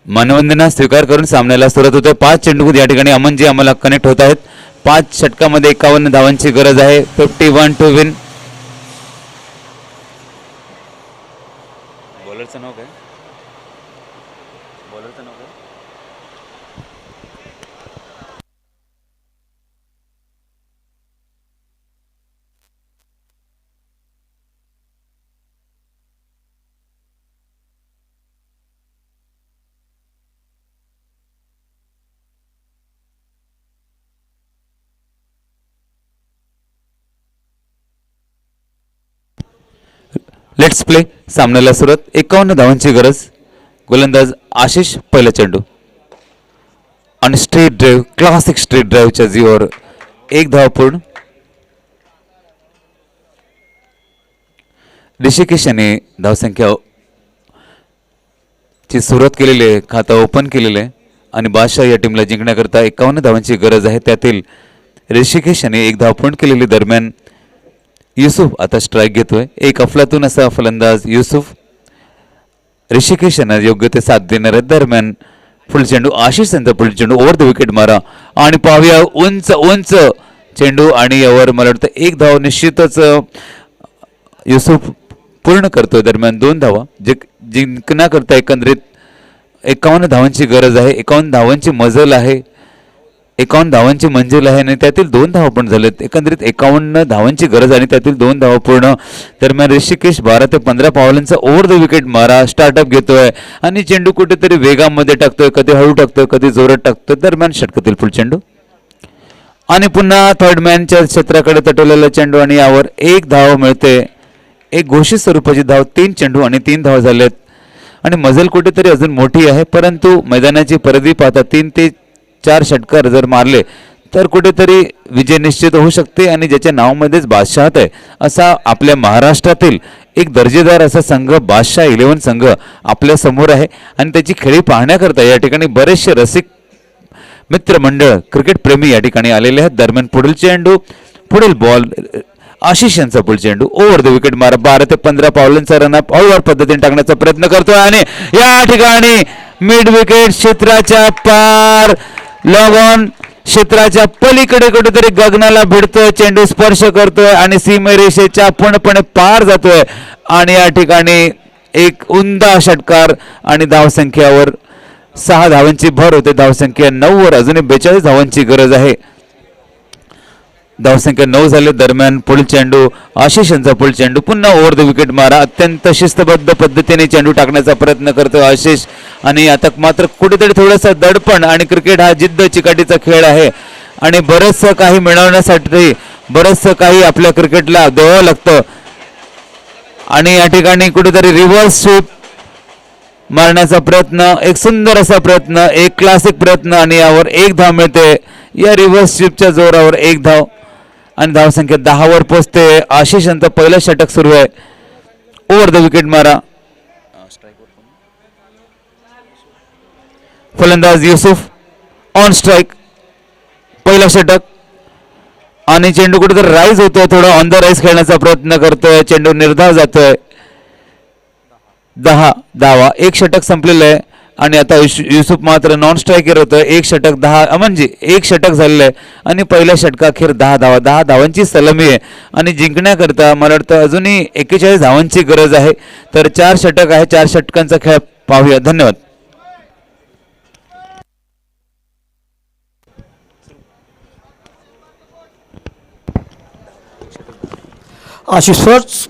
मानवंदना स्वीकार करून सामन्याला सुरुवात होते। 5 चेंडू या ठिकाणी अमनजी आम्हाला कनेक्ट होत आहेत। 5 षटकामध्ये 51 धावांची गरज आहे, 51 टू विन। बॉलरचं नाव काय? बॉलरचं नाव काय? Let's play. सामन्याला सुरुवात, 51 धावांची गरज। गोलंदाज आशिष, पहिला चेंडू आणि स्ट्रेट ड्राइव्ह, क्लासिक स्ट्रेट ड्राइव्हच्या जीवावर 1 धाव पूर्ण। ऋषिकेश याने धावसंख्या ची सुरुवात केलेली आहे, खाता ओपन केलेले आहे आणि बादशाह या टीमला जिंकण्याकरता 51 धावांची गरज आहे। त्यातील ऋषिकेश याने 1 धाव पूर्ण केलेली। दरम्यान युसुफ आता स्ट्राइक घेतोय, एक अफलातून असा फलंदाज युसुफ। ऋषिकेश यांना योग्य ते साथ देणार आहे। दरम्यान फुल चेंडू, आशिष यांचा फुल चेंडू ओव्हर द विकेट मारा आणि पाहूया उंच उंच चेंडू आणि यावर मला वाटतं 1 धाव निश्चितच युसुफ पूर्ण करतोय। दरम्यान 2 धावा जिंकण्याकरता एकंदरीत 51 धावांची गरज आहे, 51 धावांची मजल आहे, 51 धावांची मंजिल आहे आणि त्यातील 2 धावा पण झालेत। एकंदरीत 51 धावांची गरज आणि त्यातील 2 धावा पूर्ण। दरम्यान ऋषिकेश 12 ते 15 पावलांचा ओव्हर द विकेट मारा स्टार्टअप घेतोय आणि चेंडू कुठेतरी वेगामध्ये टाकतोय, कधी हळू टाकतोय, कधी जोरात टाकतोय। दरम्यान षटकातील फुल चेंडू आणि पुन्हा थर्ड मॅनच्या क्षेत्राकडे तटवलेला चेंडू आणि यावर 1 धाव मिळते। एक घोषित स्वरूपाची धाव, 3 चेंडू आणि 3 धाव झालेत आणि मजल कुठेतरी अजून मोठी आहे, परंतु मैदानाची परिधी पाहता 3 ते 4 षटकार जर मारले तर कुठेतरी विजय निश्चित होऊ शकते आणि ज्याच्या नावामध्येच बादशहात आहे असा आपल्या महाराष्ट्रातील एक दर्जेदार असा संघ बादशाह 11 संघ आपल्या समोर आहे आणि त्याची खेळी पाहण्याकरता या ठिकाणी बरेचसे रसिक मित्रमंडळ क्रिकेट प्रेमी या ठिकाणी आलेले आहेत. दरम्यान पुढील चेंडू पुढील बॉल आशिष यांचा पुढील चेंडू ओव्हर द विकेट मारा 12 ते 15 पावलांचा रनअप ऑलआउट पद्धतीने टाकण्याचा प्रयत्न करतोय आणि या ठिकाणी मिड विकेट क्षेत्राच्या पार लॉग ऑन क्षेत्राच्या पलीकडे कुठेतरी गगनाला भिडतोय चेंडू स्पर्श करतोय आणि सीमेरेषेच्या पूर्णपणे पार जातोय आणि या ठिकाणी एक उमदा षटकार आणि धावसंख्यावर 6 धावांची भर होते. धावसंख्या 9 वर अजूनही 42 धावांची गरज आहे. धावसंख्या 9 झाले. दरम्यान पुढील चेंडू आशिष यांचा पुढील चेंडू पुन्हा ओव्हर द विकेट मारा अत्यंत शिस्तबद्ध पद्धतीने चेंडू टाकण्याचा प्रयत्न करतोय आशिष आणि आता मात्र कुठेतरी थोडंसं दडपण आणि क्रिकेट हा जिद्द चिकाटीचा खेळ आहे आणि बरंचसं काही मिळवण्यासाठी बरंचसं काही आपल्या क्रिकेटला द्यावं लागतं आणि या ठिकाणी कुठेतरी रिव्हर्स स्वीप मारण्याचा प्रयत्न एक सुंदर असा प्रयत्न एक क्लासिक प्रयत्न आणि यावर एक धाव मिळते. या रिव्हर्स स्वीपच्या जोरावर एक धाव आणि धावसंख्या 10 वर पोहोचते. आशिष यांचं पहिलं षटक सुरू आहे. ओव्हर द विकेट मारा फलंदाज युसुफ ऑन स्ट्राईक पहिला षटक आणि चेंडू कुठेतरी राईज होतोय थोडं ऑन द राईज खेळण्याचा प्रयत्न करतोय चेंडू निर्धाव जातोय 10 धावा एक षटक संपलेलं आहे आणि आता युसुफ मात्र नॉन स्ट्रायकर होतोय. एक षटक 10 म्हणजे एक षटक झालेलं आहे आणि पहिल्या षटकाखेर 10 धावांची सलामी आहे आणि जिंकण्याकरता मला वाटतं अजूनही 41 धावांची गरज आहे. तर 4 षटक आहे 4 षटकांचा खेळ पाहूया. धन्यवाद. आशिष स्पोर्ट्स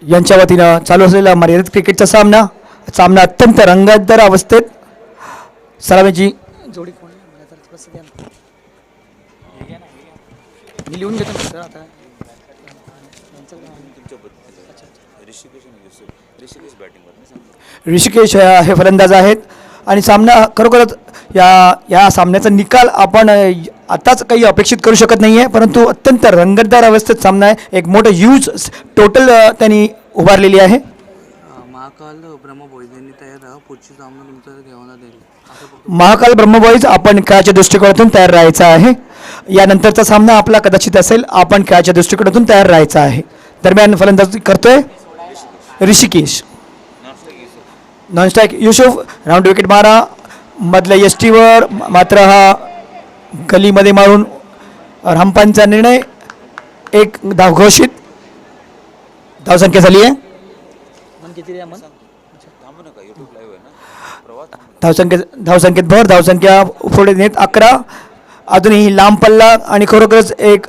यांच्या वतीनं चालू असलेला मर्यादित क्रिकेटचा सामना अत्यंत रंगतदार अवस्थेत सलामीची जोडी कोण आहे? मला तर थोडंसं द्या ना. मी लिहून घेतो ना सर आता ऋषिकेश हे फलंदाज आहेत आणि सामना खरोखरच या सामन्याचा निकाल आपण आताच काही अपेक्षित करू शकत नाही आहे परंतु अत्यंत रंगतदार अवस्थेत सामना आहे. एक मोठं ह्यूज टोटल त्यांनी उभारलेली आहे. महाकाल ब्रह्मबॉईज यांनी तयार राहा पुढची सामना तुमचं घेऊन देईल. महाकाल ब्रह्मबॉईज आपण खेळाच्या दृष्टिकोनातून तयार राहायचं आहे. यानंतरचा सामना आपला कदाचित असेल आपण खेळाच्या दृष्टिकोनातून तयार राहायचं आहे. दरम्यान फलंदाजी करतोय Rishikesh non strike Yusuf round wicket मारा मधल्या यष्टीवर मात्र हा गलीमध्ये मारून हंपांचा निर्णय एक धाव घोषित. धावसंख्या झाली आहे धावसंख्येत भर धावसंख्या पुढे नेत 11 अजूनही लांब पल्ला आणि खरोखरच एक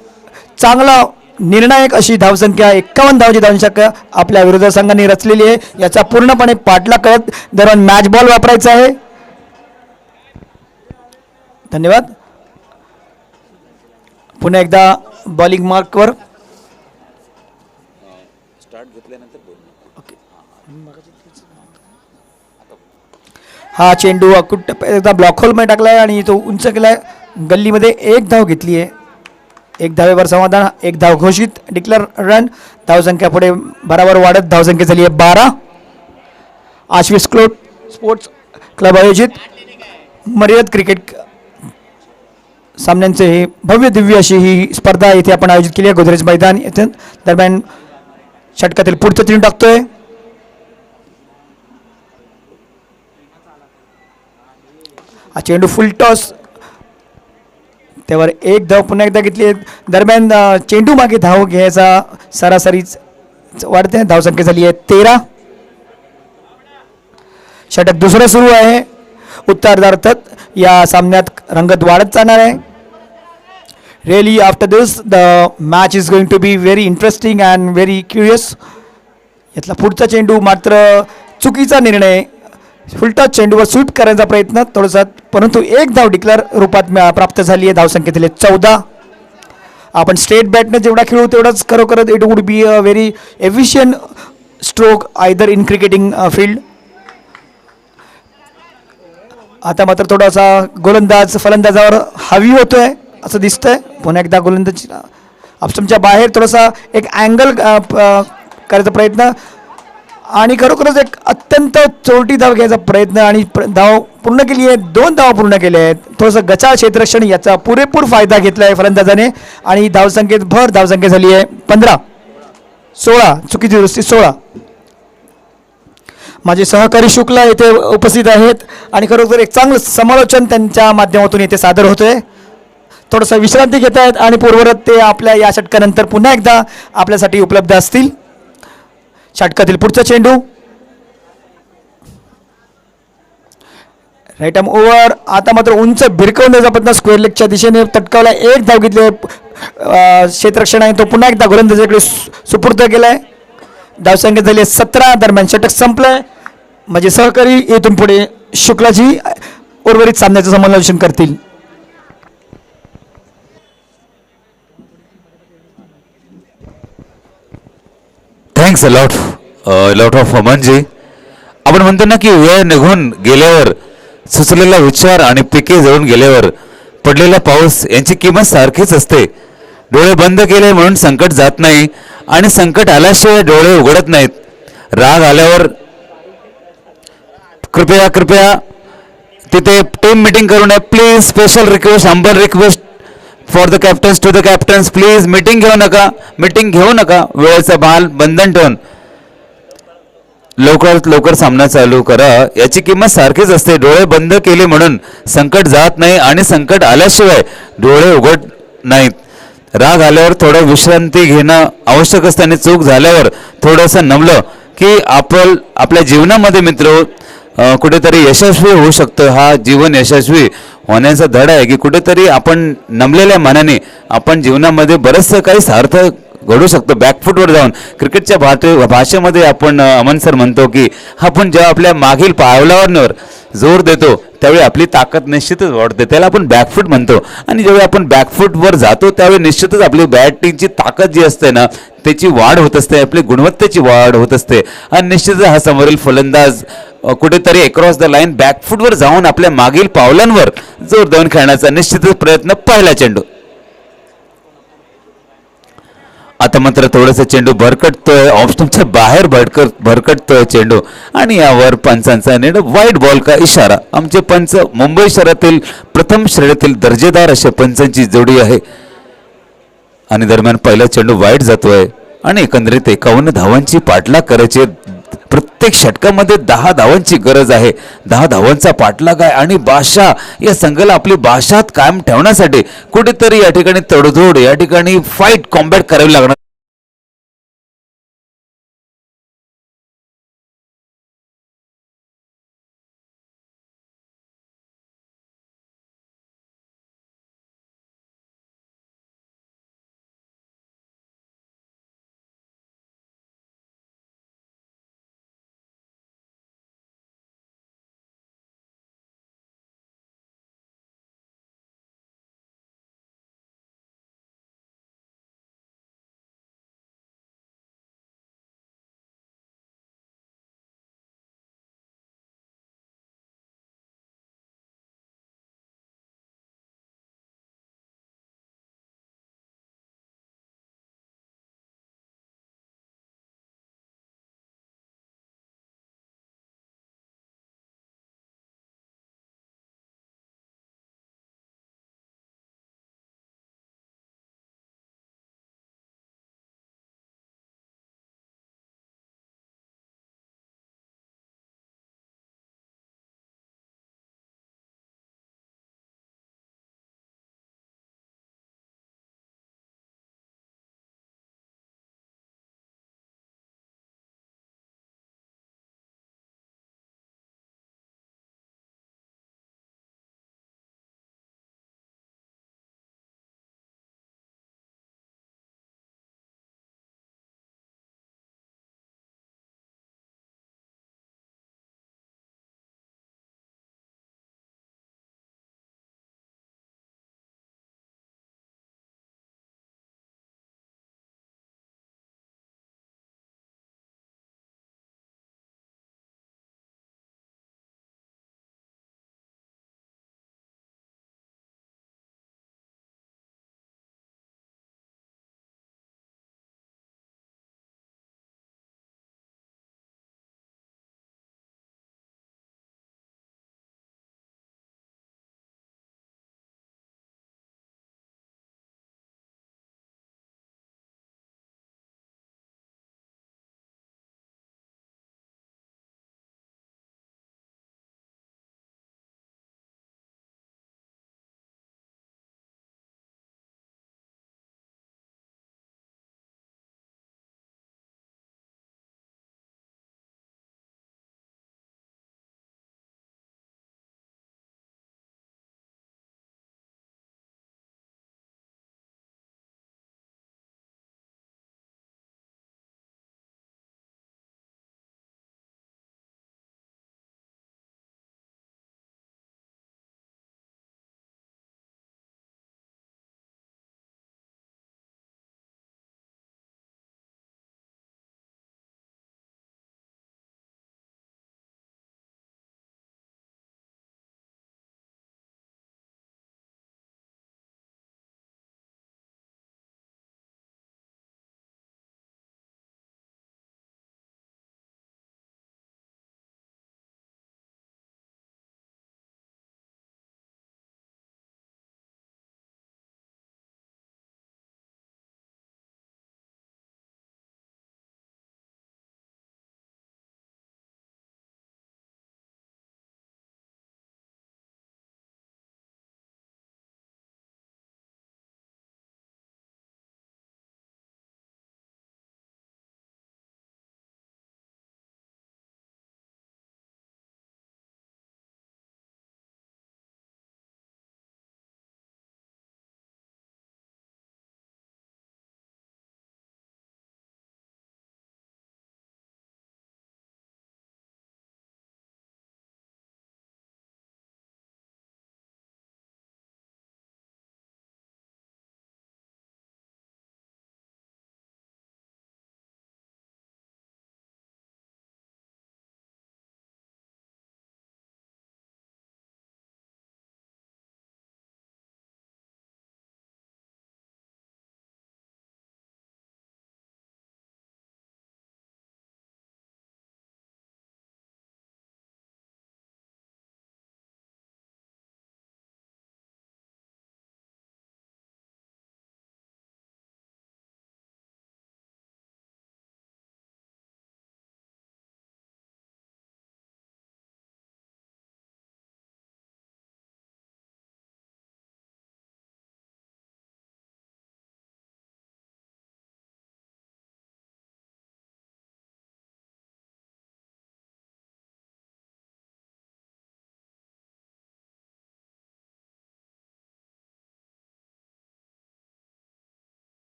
चांगला निर्णायक अशी धावसंख्या 51 धावांची धावसंख्या आपल्या विरोधी संघाने रचलेली आहे. याचा पूर्णपणे पाठलाग करत दरम्यान मॅच बॉल वापरायचा आहे. धन्यवाद. पुन्हा एकदा बॉलिंग मार्कवर हा चेंडू एकदा ब्लॉक होलमध्ये टाकलाय आणि तो उंच केलाय गल्लीमध्ये एक धाव घेतली आहे. एक धावेवर समाधान एक धाव घोषित डिक्लेअर रन. धावसंख्या पुढे बराबर वाढत धावसंख्या झाली आहे 12. आशिष स्पोर्ट्स क्लब आयोजित मर्यादित क्रिकेट सामन्यांचे हे भव्य दिव्य अशी ही स्पर्धा इथे आपण आयोजित केली आहे गोदरेज मैदान येथे. दरम्यान षटकातील पुढचं चेंडू टाकतोय हा चेंडू फुल टॉस त्यावर एक धाव पुन्हा एकदा घेतली. दरम्यान चेंडू मागे धाव घ्यायचा सरासरीच वाढते. धावसंख्या झाली आहे 13. षटक दुसरं सुरू आहे. उत्तरार्धात या सामन्यात रंगत वाढत जाणार आहे. Really after this the match is going to be very interesting and very curious. यातला पुढचा चेंडू मात्र चुकीचा निर्णय फुलटॉस चेंडूवर स्वीप करायचा प्रयत्न थोडासा परंतु एक धाव डिक्लेअर रूपात प्राप्त झाली आहे. धावसंख्येतील 14. आपण स्ट्रेट बॅटने जेवढा खेळू तेवढाच खरोखरच it would be a very efficient stroke either in cricketing field. आता मात्र थोडासा गोलंदाज फलंदाजावर हवी होतोय असं दिसतंय. पुन्हा एकदा गोलंदाज ऑप्शनच्या बाहेर थोडासा एक अँगल करायचा प्रयत्न आणि खरोखरच एक अत्यंत चोरटी धाव घ्यायचा प्रयत्न आणि धाव पूर्ण केली आहे. 2 धावा पूर्ण केल्या आहेत. थोडंसं गचाळ क्षेत्ररक्षण याचा पुरेपूर फायदा घेतला आहे फलंदाजाने आणि धावसंख्येत भर धावसंख्या झाली आहे 15-16. चुकीची दुरुस्ती 16. माझे सहकारी शुक्ला येथे उपस्थित आहेत आणि खरोखर एक चांगलं समालोचन त्यांच्या माध्यमातून येथे सादर होतंय. थोडंसं विश्रांती घेत आहेत आणि पूर्वरत ते आपल्या या षटकानंतर पुन्हा एकदा आपल्यासाठी उपलब्ध असतील. षटकातील पुढचा चेंडू राईट आर्म ओव्हर. आता मात्र उंच भिरकवून द्यायचा प्रयत्न स्क्वेअर लेगच्या दिशेने तटकावला. एक धाव घेतली क्षेत्ररक्षण आहे तो पुन्हा एकदा गोलंदाजाकडे सुपूर्द केलाय. धावसंख्या झाली 17. दरम्यान षटक संपलंय. म्हणजे सहकारी येथून पुढे शुक्लाजी उर्वरित सामन्याचं समालोचन करतील. थँक्स लॉट ऑफ अमनजी. आपण म्हणतो ना की वेळ निघून गेल्यावर सुचलेला विचार आणि पिके जळून गेल्यावर पडलेला पाऊस यांची किंमत सारखीच असते. डोळे बंद केले म्हणून संकट जात नाही आणि संकट आल्याशिवाय डोळे उघडत नाहीत. राग आल्यावर कृपया तिथे टीम मीटिंग करू नये please. Special request, humble request for the captains to the captains please. Meeting घेऊ नका. वेळेचा बंधन ठेवून लवकरात लवकर सामना चालू करा. याची किंमत सारखीच असते. डोळे बंद केले म्हणून संकट जात नाही आणि संकट आल्याशिवाय डोळे उघड नाहीत. राग आल्यावर थोडं विश्रांती घेणं आवश्यक असतं आणि चूक झाल्यावर थोडंसं नमलं की आपल्या जीवनामध्ये मित्र कुठेतरी यशस्वी होऊ शकतं. हा जीवन यशस्वी होण्याचा धडा आहे की कुठेतरी आपण नमलेल्या मनाने आपण जीवनामध्ये बरंचसं काही सार्थक घडू शकतो. बॅकफूटवर जाऊन क्रिकेटच्या भाषेमध्ये आपण अमन सर म्हणतो की आपण जेव्हा आपल्या मागील पावलावर जोर देतो त्यावेळी आपली ताकद निश्चितच वाढते. त्याला आपण बॅकफूट म्हणतो. आणि जेव्हा आपण बॅकफूटवर जातो त्यावेळी निश्चितच आपली बॅटिंगची ताकद जी असते ना त्याची वाढ होत असते. आपली गुणवत्तेची वाढ होत असते. आणि निश्चितच हा समोरील फलंदाज कुठेतरी अक्रॉस द लाईन बॅकफूटवर जाऊन आपल्या मागील पावलांवर जोर देऊन खेळण्याचा निश्चितच प्रयत्न. पहिला चेंडू. आता मात्र थोडंसं चेंडू भरकटतोय. ऑप्शनच्या बाहेर भरकटतोय चेंडू आणि यावर पंचांचा निर्णय व्हाईट बॉल का इशारा. आमचे पंच मुंबई शहरातील प्रथम श्रेणीतील दर्जेदार अशा पंचांची जोडी आहे. आणि दरम्यान पहिला चेंडू वाईट जातोय आणि एकंदरीत 51 धावांची पाठलाग करायची. प्रत्येक षटकामध्ये 10 धावांची गरज आहे. 10 धावांचा पाठलाग आहे आणि बादशाह या संघाला आपली बादशाहत कायम ठेवण्यासाठी कुठेतरी या ठिकाणी तडजोड या ठिकाणी फाईट कॉम्बॅट करावी लागणार.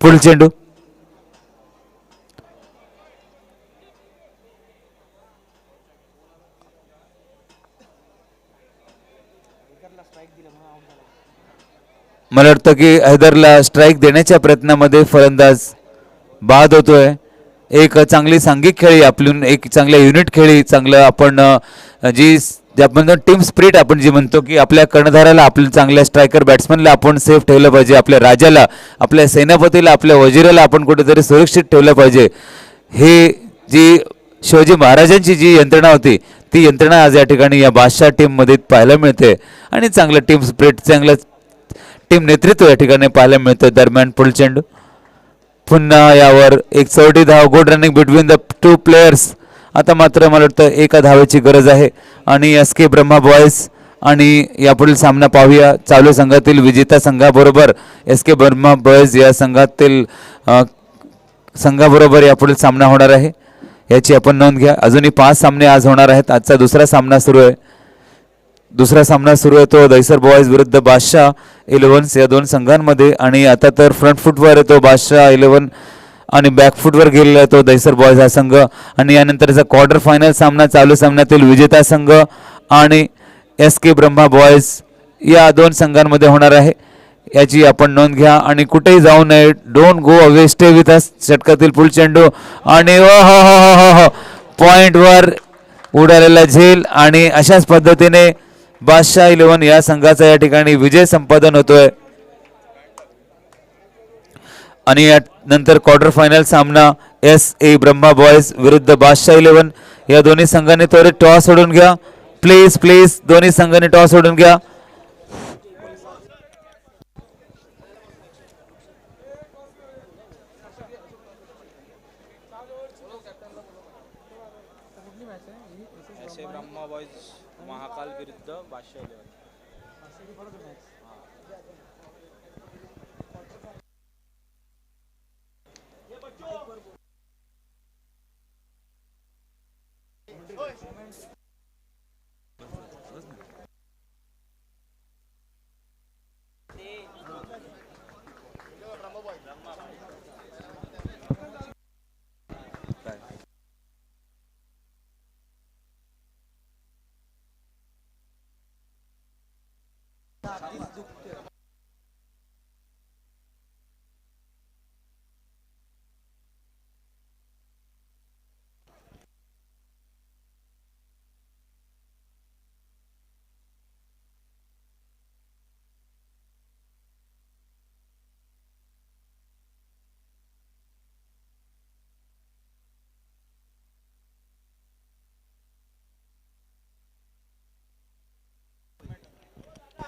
पुढील चेंडू. मला वाटतं की हैदरला स्ट्राईक देण्याच्या प्रयत्नामध्ये फलंदाज बाद होतोय. एक चांगली सांघिक खेळी आपली, एक चांगल्या युनिट खेळी, चांगलं आपण जी आपण टीम स्पिरिट आपण जी म्हणतो की आपल्या कर्णधाराला, आपल्या चांगल्या स्ट्रायकर बॅट्समनला आपण सेफ ठेवलं पाहिजे, आपल्या राजाला, आपल्या सेनापतीला, आपल्या वजिराला आपण कुठेतरी सुरक्षित ठेवलं पाहिजे. हे जी शिवाजी महाराजांची जी यंत्रणा होती ती यंत्रणा आज या ठिकाणी या बादशाह टीममध्ये पाहायला मिळते आणि चांगलं टीम स्पिरिट, चांगलं टीम नेतृत्व या ठिकाणी पाहायला मिळतं. दरम्यान पुढील चेंडू. पुन्हा यावर एक चौडी धाव. Good running between the two players. आता मात्र मला वाटतं एका धावेची गरज आहे आणि एस के ब्रह्मा बॉयज आणि यापुढील सामना पाहूया. चालू संघातील विजेता संघाबरोबर एस के ब्रह्मा बॉयज या संघाबरोबर यापुढील सामना होणार आहे, याची आपण नोंद घ्या. अजूनही 5 सामने आज होणार आहेत. आजचा दुसरा सामना सुरू आहे. तो दैसर बॉयज विरुद्ध बादशाह 11 या दोन संघांमध्ये. आणि आता तर फ्रंट फुटवर आहे तो बादशाह 11 आणि बॅक फुटवर गेलेला आहे तो दैसर बॉयज हा संघ. आणि यानंतरचा क्वार्टर फायनल सामना चालू सामन्यातील विजेता संघ आणि एस के ब्रह्मा बॉयज या दोन संघांमध्ये होणार आहे, याची आपण नोंद घ्या. आणि कुठेही जाऊ नये. Don't go away, stay with us. षटकातील पुढील चेंडू आणि पॉइंटवर उडालेला झेल. आणि अशाच पद्धतीने बादशाह 11 या संघाचा या ठिकाणी विजय संपादन होतोय. आणि यानंतर क्वार्टर फायनल सामना एस ए ब्रह्मा बॉयज विरुद्ध बादशाह 11 या दोन्ही संघांनी त्वरित टॉस सोडून घ्या. प्लीज प्लीज दोन्ही संघांनी टॉस सोडून घ्या. ब्रह्मा बॉयज महाकाल विरुद्ध बादशाह 11.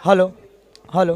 Hello hello.